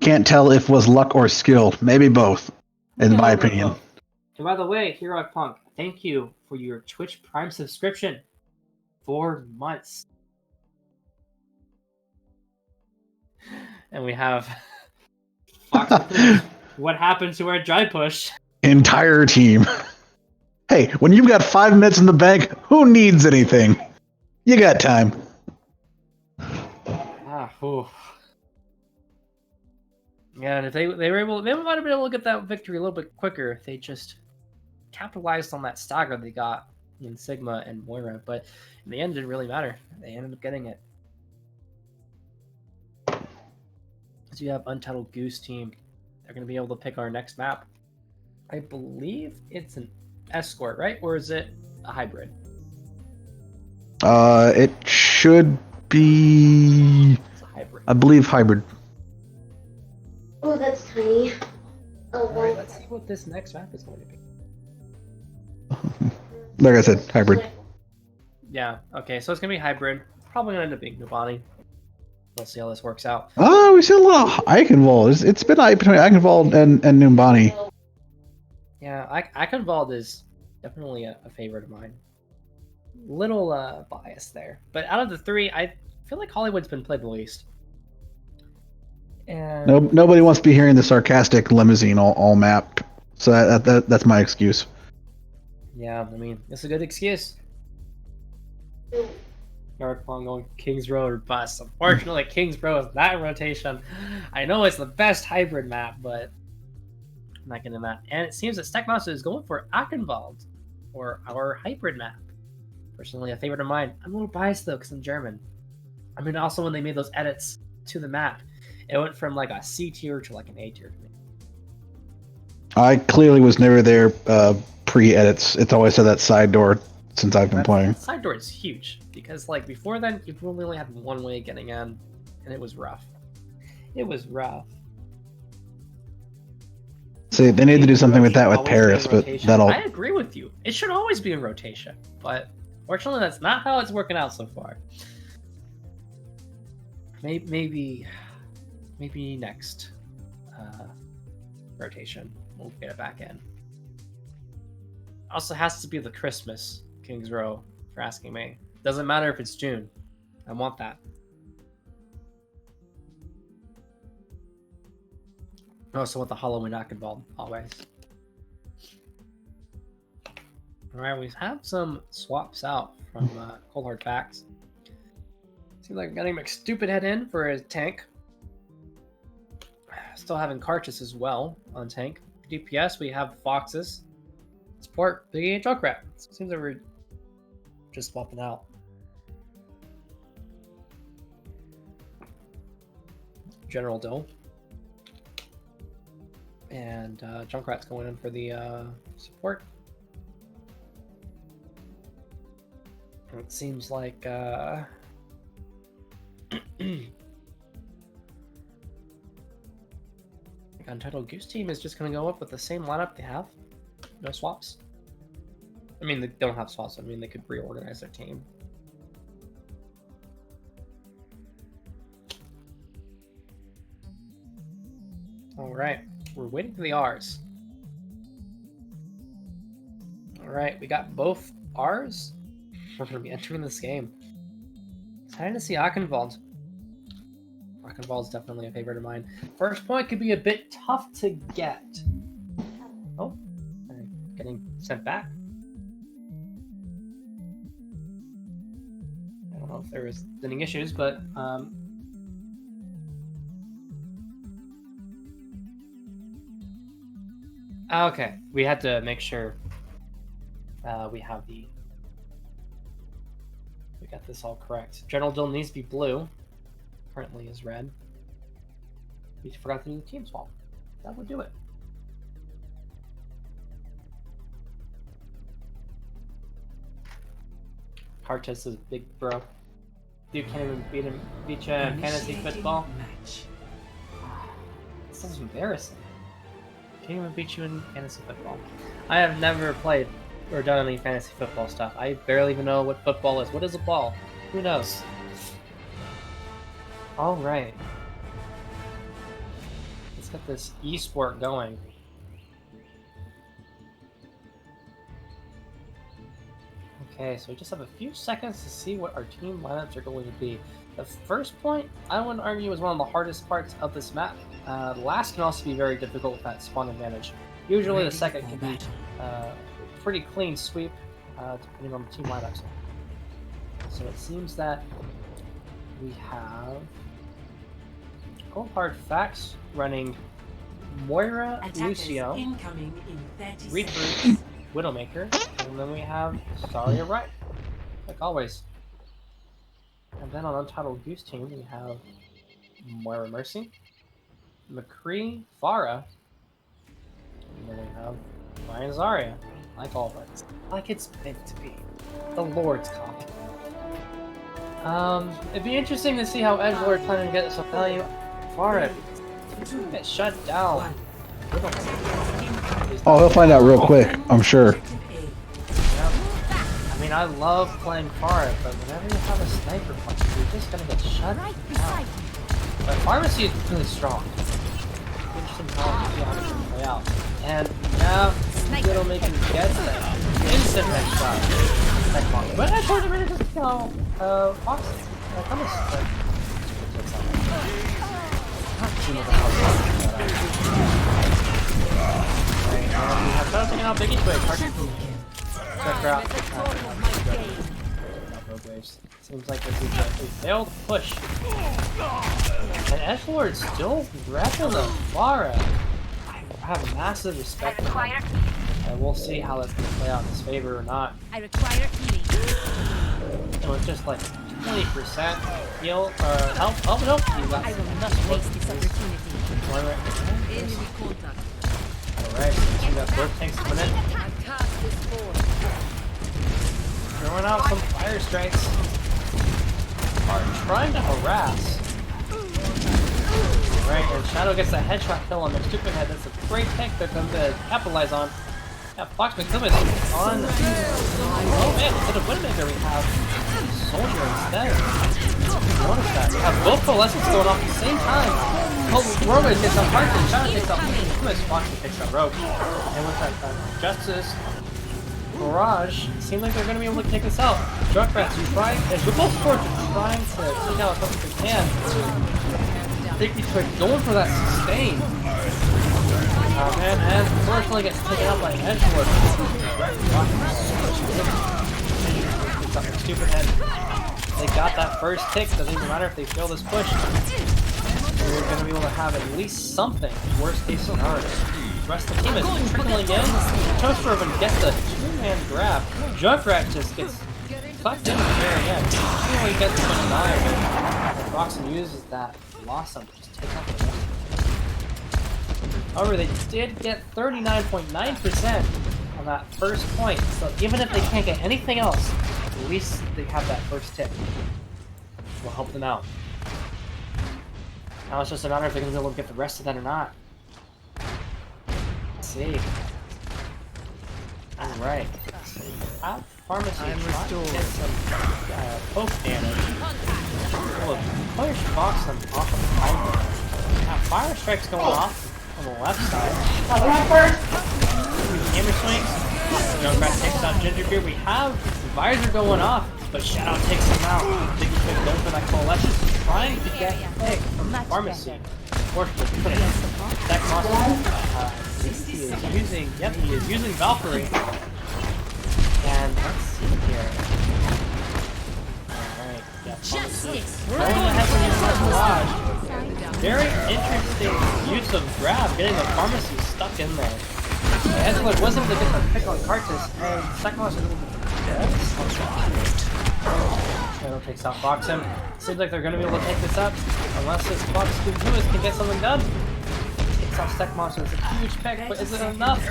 Can't tell if it was luck or skill. Maybe both, in my opinion. And by the way, Hero Punk, thank you for your Twitch Prime subscription. 4 months. And we have Fox. What happened to our dry push? Entire team. Hey, when you've got 5 minutes in the bank, who needs anything? You got time. Yeah, and if they were able, they might have been able to get that victory a little bit quicker if they just capitalized on that stagger they got in Sigma and Moira. But in the end, it didn't really matter. They ended up getting it. So you have Untitled Goose team. They're going to be able to pick our next map. I believe it's an escort, right? Or is it a hybrid? It should be. It's a hybrid. I believe hybrid. Oh, that's tiny. Oh, Alright, let's see what this next map is going to be. Like I said, hybrid. Yeah, okay, so it's going to be hybrid. Probably going to end up being Nubani. Let's see how this works out. Oh, we see a little Eichenwald. It's been between Eichenwald and Numbani. Yeah, Eichenwald is definitely a favorite of mine. Little biased there. But out of the three, I feel like Hollywood's been played the least. And Nobody wants to be hearing the sarcastic limousine all map. So that's my excuse. Yeah, I mean, it's a good excuse. Yard Pong going Kings Row or bust. Unfortunately, Kings Row is not in rotation. I know it's the best hybrid map, but I'm not getting that. And it seems that Stackmaster is going for Eichenwald, or our hybrid map. Personally, a favorite of mine. I'm a little biased though, because I'm German. I mean, also when they made those edits to the map, it went from like a C tier to like an A tier to me. I clearly was never there pre-edits. It's always had that side door since I've been playing. Side door is huge because like before then you probably only had one way getting in, and it was rough. It was rough. See, they need to do something with that with Always be in Paris, but rotation. that'll. I agree with you. It should always be in rotation, but fortunately, that's not how it's working out so far. Maybe next rotation we'll get it back in. Also, has to be the Christmas Kings Row, for asking me. Doesn't matter if it's June. I want that. I also want the Halloween Ack involved, always. Alright, we have some swaps out from Cold Hard Facts. Seems like we're getting McStupidhead in for his tank. Still having Cartus as well on tank. DPS, we have Foxes. Support, Biggie and Junkrat. Seems like we're just swapping out. General Dill. And Junkrat's going in for the support. It seems like Untitled Goose team is just going to go up with the same lineup they have. No swaps. I mean, they don't have swaps. I mean, they could reorganize their team. Alright, we're waiting for the R's. Alright, we got both R's. We're going to be entering this game. Excited to see Achenwald. Achenwald's definitely a favorite of mine. First point could be a bit tough to get. Oh, getting sent back. I don't know if there was any issues, but okay, we had to make sure we got this all correct. General Dill needs to be blue. Currently is red. We forgot to do the team swap. That would do it. Cartus is big bro. You can't even beat you in fantasy football. Match. This is embarrassing. Can't even beat you in fantasy football. I have never played or done any fantasy football stuff. I barely even know what football is. What is a ball? Who knows? Alright. Let's get this esport going. Okay, so we just have a few seconds to see what our team lineups are going to be. The first point, I wouldn't argue, is one of the hardest parts of this map. The last can also be very difficult with that spawn advantage. Usually the second can be pretty clean sweep, depending on the team lineups. So it seems that we have Cold Hard Facts running Moira, Attackers Lucio, incoming in 30 Reaper, seconds. Widowmaker, and then we have Zarya Wright, like always. And then on Untitled Goose team, we have Moira Mercy, McCree, Farah, and then we have Ryan Zarya, like always. Like it's meant to be. The Lord's Cup. It'd be interesting to see how Edgelord planning to get some value. Farah get shut down. Oh, he'll find out real quick, I'm sure. Yep. I mean, I love playing Farah, but whenever you have a sniper punch, you're just gonna get shut down. But Pharmacy is really strong. Interesting how it's gonna play out. And now, Widowmaker gets that instant headshot. But Edgelord really doesn't kill Fox. We have something out Biggie's way. Check out. Seems like this is a failed push. And Edgelord's still grabbing the Farah. I have massive respect for him. And we'll see how that's going to play out in his favor or not. I require healing. So it's just like 20% heal or help. Oh no! I will not waste this opportunity. Enemy contact. Alright, so we got both tanks coming in. Throwing out some fire strikes. Are trying to harass. Right, and Shadow gets a headshot kill on the stupid head. That's a great pick that them to capitalize on. Yeah, Fox McCummins on. Oh man, instead of Widowmaker, we have Soldier instead. Notice that. We have both Coalescence going off at the same time. Rogue gets on Park and Shadow takes off McCummins. Fox takes out Rogue. And with that Justice Barrage, it seems like they're going to be able to take this out. Junkrat's trying, and both sports are trying to take out as much as they can. Sticky Twig going for that sustain. And unfortunately gets taken out by Edgelord. It's up their stupid head. They got that first tick, doesn't even matter if they fail this push. We're going to be able to have at least something, worst case scenario. The rest of the team is trickling in. Toaster Oven gets the two-man grab. Junkrat just gets sucked in at the very end. He only gets to 9. And Roxanne uses that Blossom to just take out the rest. However, they did get 39.9% on that first point. So even if they can't get anything else, at least they have that first tick. Which will help them out. Now it's just a matter if they're going to be able to get the rest of that or not. Let's see. Alright. So you have Pharmacy trying to get some poke damage. We'll push Fox them off of the pipe. Now Fire Strike's going off on the left side. Hammer swings. Junkrat takes out Gingerbeard. We have Visor going off, but Shadow takes him out. Big Twig going for that Coalescence, trying to get Pig from the Pharmacy. Unfortunately, couldn't. That monster, he is using Valkyrie. And let's see here. Alright, yeah, Pharmacy. Going ahead and using that Barrage. Very interesting use of grab, getting the Pharmacy stuck in there. Edgelord wasn't able to get the pick on Cartus, and second was a little bit dead. Shadow takes out Foxham. Seems like they're going to be able to take this up, unless this Fox Lewis can get something done. Takes off Stack Monster. It's a huge pick, but is it enough?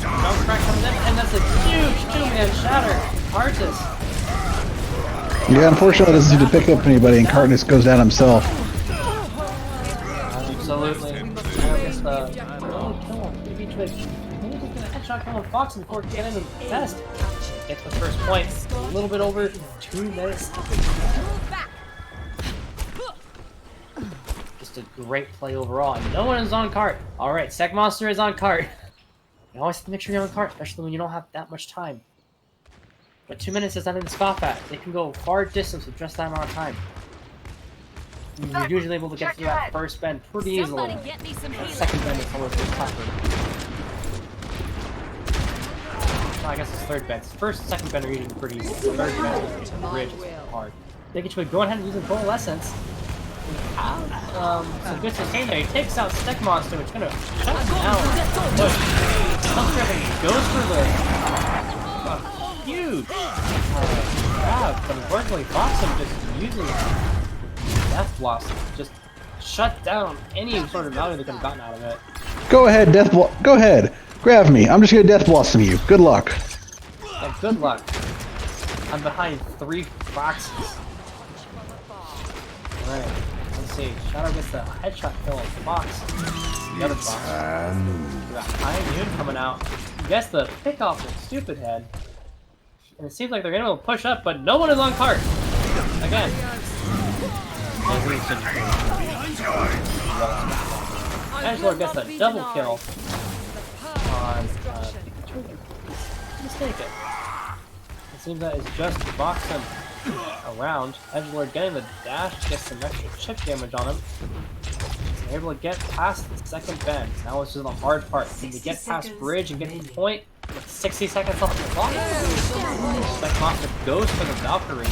Junkrat comes in, and that's a huge two-man shatter. Cartus. Yeah, unfortunately, it doesn't seem to pick up anybody, and Cartus goes down himself. Absolutely. I guess the kill him. Maybe Twig. Maybe he's gonna headshot kill on Fox before getting the test. Gets the first point. A little bit over 2 minutes. Just a great play overall. And no one is on cart. Alright, Sec Monster is on cart. You always have to make sure you're on cart, especially when you don't have that much time. But 2 minutes is nothing to scoff at. They can go far distance with just that amount of time. You're usually able to get through that first bend pretty easily. That second bend is almost tougher. No, I guess it's third bend. First and second bend are usually pretty easy. Third bend is the bridge is hard. They get you go ahead and use the Coalescence. We have some good sustain there. He takes out Stick Monster, which is going to shut down and push. Sunstripping goes for the huge grab, but unfortunately Foxham just using Death Blossom just shut down any sort of value they could have gotten out of it. Go ahead, go ahead. Grab me. I'm just gonna Death Blossom you. Good luck. Yeah, good luck. I'm behind 3 boxes. Alright, let's see. Shadow gets the headshot kill on Fox. The other box. We got High Immune coming out. He gets the pick off the stupid head. And it seems like they're gonna be able to push up, but no one is on cart. Again. Edgelord gets a double kill on Mistaken. It seems that it's just Foxham around. Edgelord getting the dash, gets some extra chip damage on him. They're able to get past the second bend. Now it's just the hard part. Can they get past bridge and get to the point with 60 seconds off the clock? Spec Monster goes for the Valkyrie.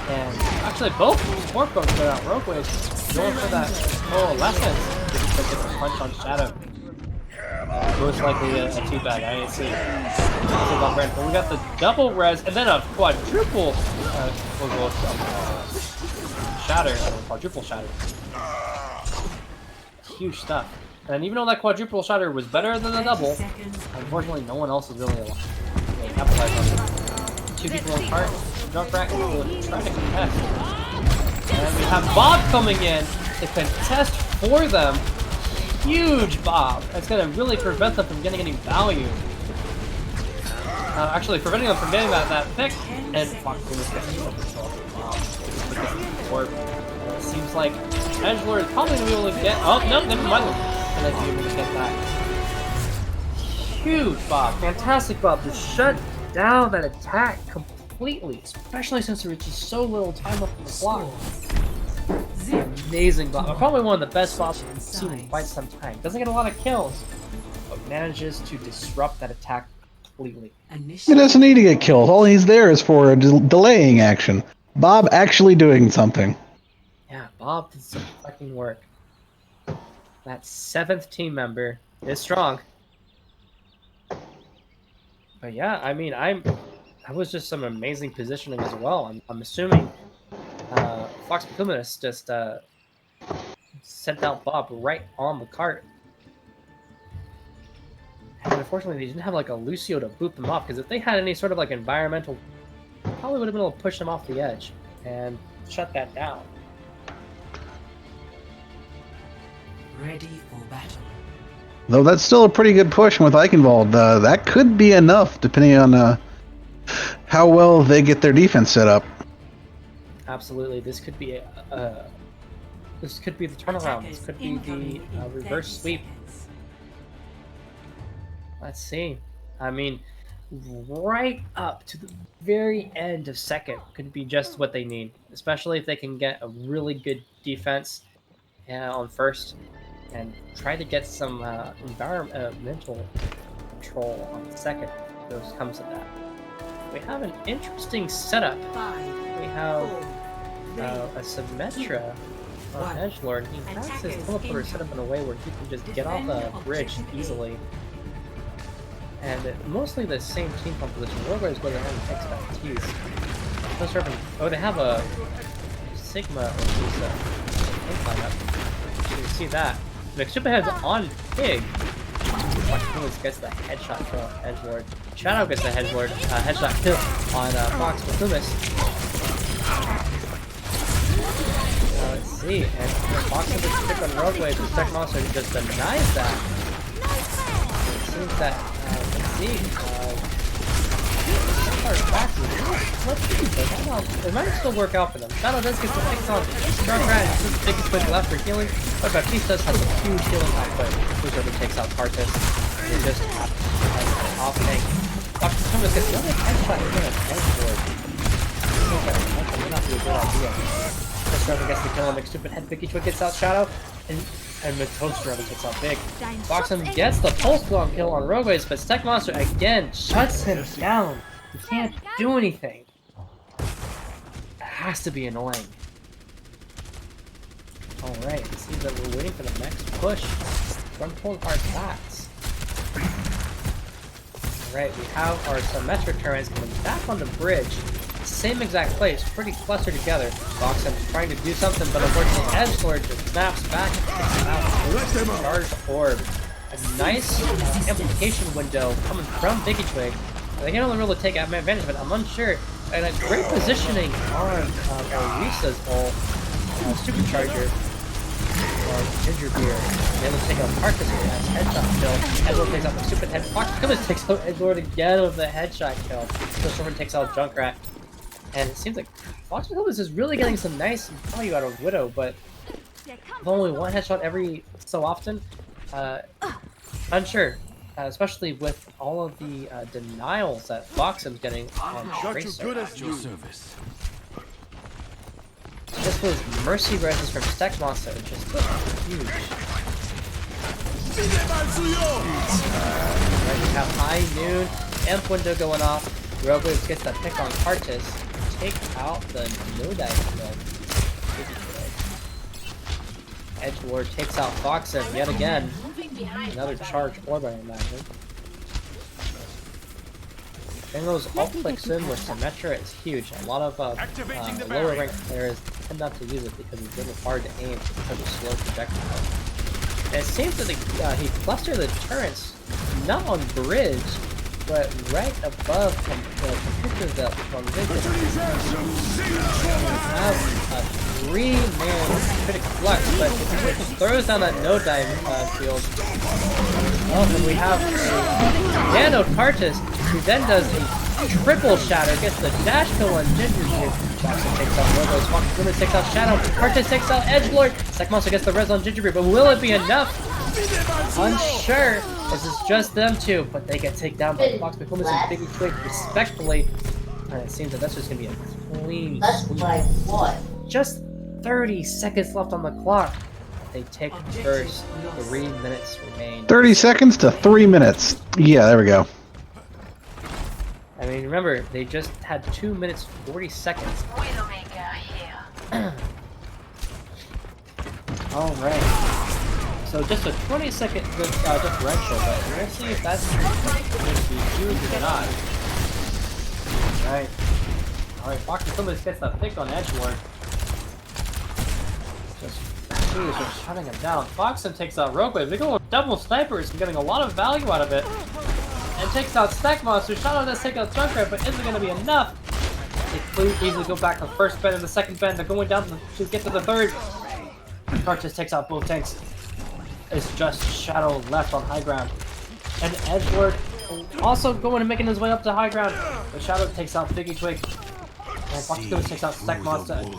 And actually both support folks go out. Rogue Wave going for that Coalescence. Gets a punch on Shadow. Most likely a teabag, I didn't see. But we got the double res and then a quadruple shatter, quadruple shatter. Huge stuff. And even though that quadruple shatter was better than the double, unfortunately no one else is really alive. Capitalize on it. 2 people on cart. Junkrat will try to contest. And we have Bob coming in to contest for them. Huge Bob. That's gonna really prevent them from getting any value. Actually, preventing them from getting that pick. And fuck, it seems like Edgelord is probably gonna be able to get. Oh no, never mind. And then be able to get that huge Bob, fantastic Bob to shut down that attack completely, especially since there was just so little time left on the clock. Amazing Bob, probably one of the best Bobs I've seen in quite some time. Doesn't get a lot of kills, but manages to disrupt that attack completely. He doesn't need to get killed. All he's there is for a delaying action. Bob actually doing something. Yeah, Bob did some fucking work. That 7th team member is strong. But yeah, I mean, that was just some amazing positioning as well. I'm assuming Fox Pluminous just sent out Bob right on the cart. And unfortunately, they didn't have like a Lucio to boot them off, because if they had any sort of like environmental, probably would have been able to push them off the edge and shut that down. Ready for battle. Though that's still a pretty good push with Eichenwald. That could be enough, depending on how well they get their defense set up. Absolutely, this could be the turnaround. This could be the reverse sweep. Let's see. I mean, right up to the very end of second could be just what they need, especially if they can get a really good defense on first and try to get some environmental control on second. Those comes to that. We have an interesting setup. We have a Symmetra on Edgelord. He has his teleporter set up in a way where he can just get off the bridge easily. And mostly the same team composition. Warriors goes ahead and takes back T's. Oh, they have a Sigma or Lisa lineup. You can see that. McSuperhead's on Pig. Fox gets the headshot kill on Edgelord. Shadow gets the headshot kill on Fox Plumis. Let's see. And Fox gets a pick on Rogueway. The second monster just denies that. It seems that let's see. It might still work out for them. Shadow does get the picks on Junkrat and just the biggest quick left for healing. But Baptiste does have a huge healing output. Who's over takes out Tartus. They just have off tank. Dr. Thomas gets another headshot again at Edgelord. That may not be a good idea. First Revan gets the kill on McStupid Head. Vicky Twig gets out Shadow. And Toaster Revan takes out Big. Boxham gets the pulse bomb kill on Rogueways, but Tech Monster again shuts him down. He can't do anything. It has to be annoying. Alright, it seems that we're waiting for the next push from Cold Hard Bats. Alright, we have our Symmetric turrets coming back on the bridge. Same exact place, pretty clustered together. Boxham trying to do something, but unfortunately Edgelord just snaps back and charged orb. A nice amplification window coming from Vicky Twig. They can only really take advantage of it, I'm unsure. And a great positioning on Orisa's ult, Supercharger, or Ginger Beer. They're able to take out Marcus with that headshot kill. Edgelord takes out the stupid head. Fox Kumis takes out Edgelord again with the headshot kill. So Storm takes out Junkrat. And it seems like Fox Kumis is really getting some nice value out of Widow, but with only one headshot every so often, unsure. Especially with all of the denials that Foxham's getting on Tracer. Just those Mercy Reses from Tech Monster just huge. Right, we have High Noon, Amp Window going off. Rogues gets that pick on Cartus. Take out the no-dive kill. Edgelord takes out Foxham yet again. Another charge orb, I imagine. And those ult clicks in with Symmetra is huge. A lot of lower ranked players tend not to use it because it's really hard to aim because of slow projectiles. And it seems that he clustered the turrets not on bridge, but right above the pictures that from Vision, we have a 3-man critical flux, but it throws down that no dive field. Oh, then we have a Nano Tartus, who then does a triple shatter, gets the dash kill on Gingerbeard. Foxen takes out Logos, Foxen Limit takes out Shadow, Tartus takes out Edgelord, Sec Monster gets the res on Gingerbeard, but will it be enough? Unsure. This is just them two, but they get taken down by Fox McComas and Biggie Twig respectfully. And it seems that that's just going to be a clean sweep. Just 30 seconds left on the clock. They take first. 3 minutes remain. 30 seconds to 3 minutes. Yeah, there we go. I mean, remember, they just had 2 minutes 40 seconds. Alright. So just a 20-second differential, but we're going to see if that's going to be huge or not. Alright, Fox McComas gets that pick on Edgelord. Just shutting him down. Foxen takes out Roguewave. They go with double snipers and getting a lot of value out of it. And takes out Stack Monster. Shadow does take out Junkrat, but isn't going to be enough. They easily go back to the first bend and the second bend. They're going down to get to the third. Cartus takes out both tanks. It's just Shadow left on high ground. And Edgelord also going and making his way up to high ground. But Shadow takes out Biggie Twig. And Fox McComas takes out Stack Monster again.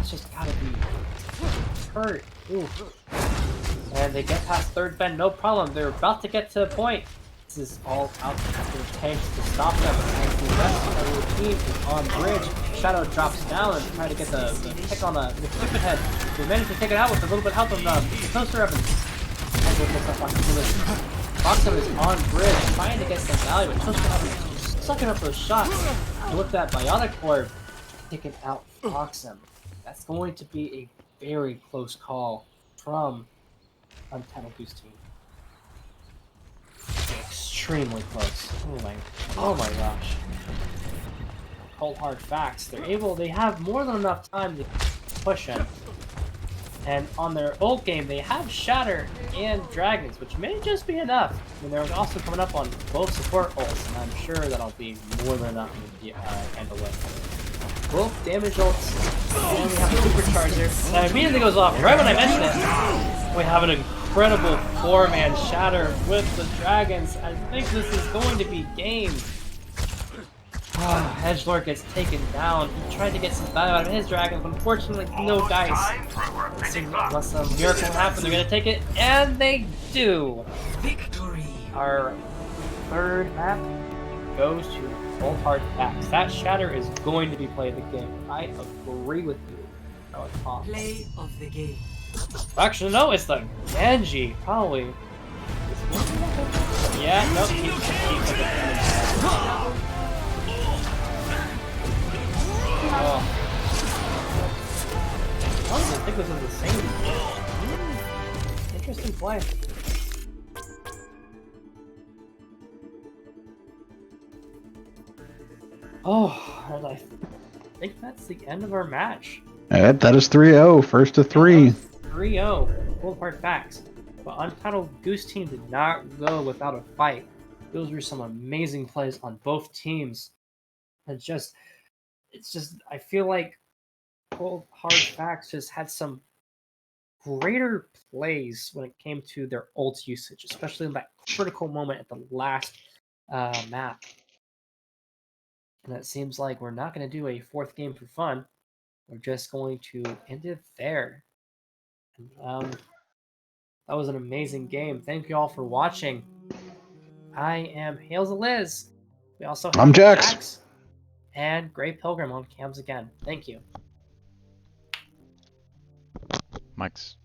It's just gotta be hurt. Ooh. And they get past third bend, no problem. They're about to get to a point. This is all out after the tanks to stop them. And the rest of the team is on bridge. Shadow drops down and tries to get the pick on the Stupid Head. They manage to take it out with a little bit of help from the Toaster Evans. Foxen is on bridge, trying to get some value, but Toaster Evans sucking up those shots. And with that Bionic Orb, taking out Foxen. That's going to be a very close call from Untitled Goose team. Extremely close. Oh my gosh. Cold hard facts. They have more than enough time to push him. And on their old game, they have Shatter and Dragons, which may just be enough. I mean, they're also coming up on both support ults, and I'm sure that'll be more than enough to handle it. Both damage ults, and we have a Supercharger. That immediately goes off right when I mention it. We have an incredible 4-man Shatter with the Dragons. I think this is going to be game. Edgelord gets taken down. He tried to get some value out of his Dragons, but unfortunately, no dice. Unless a miracle happens, they're going to take it, and they do. Victory. Our third map goes to Cold Hard Facts. That Shatter is going to be play of the game. I agree with you. Play of the game. Actually, no, it's the Genji. Probably. Yeah, nope. Oh. I think this is the same. Interesting play. Oh, and I think that's the end of our match. That is 3-0. First to 3. 3-0. Cold hard facts. But Untitled Goose team did not go without a fight. Those were some amazing plays on both teams. It's just I feel like Cold Hard Facts just had some greater plays when it came to their ult usage, especially in that critical moment at the last map. And it seems like we're not going to do a fourth game for fun. We're just going to end it there. And, that was an amazing game. Thank you all for watching. I am Hails Liz. We also have I'm Jax. And Grey Pilgrim on cams again. Thank you. Mike's.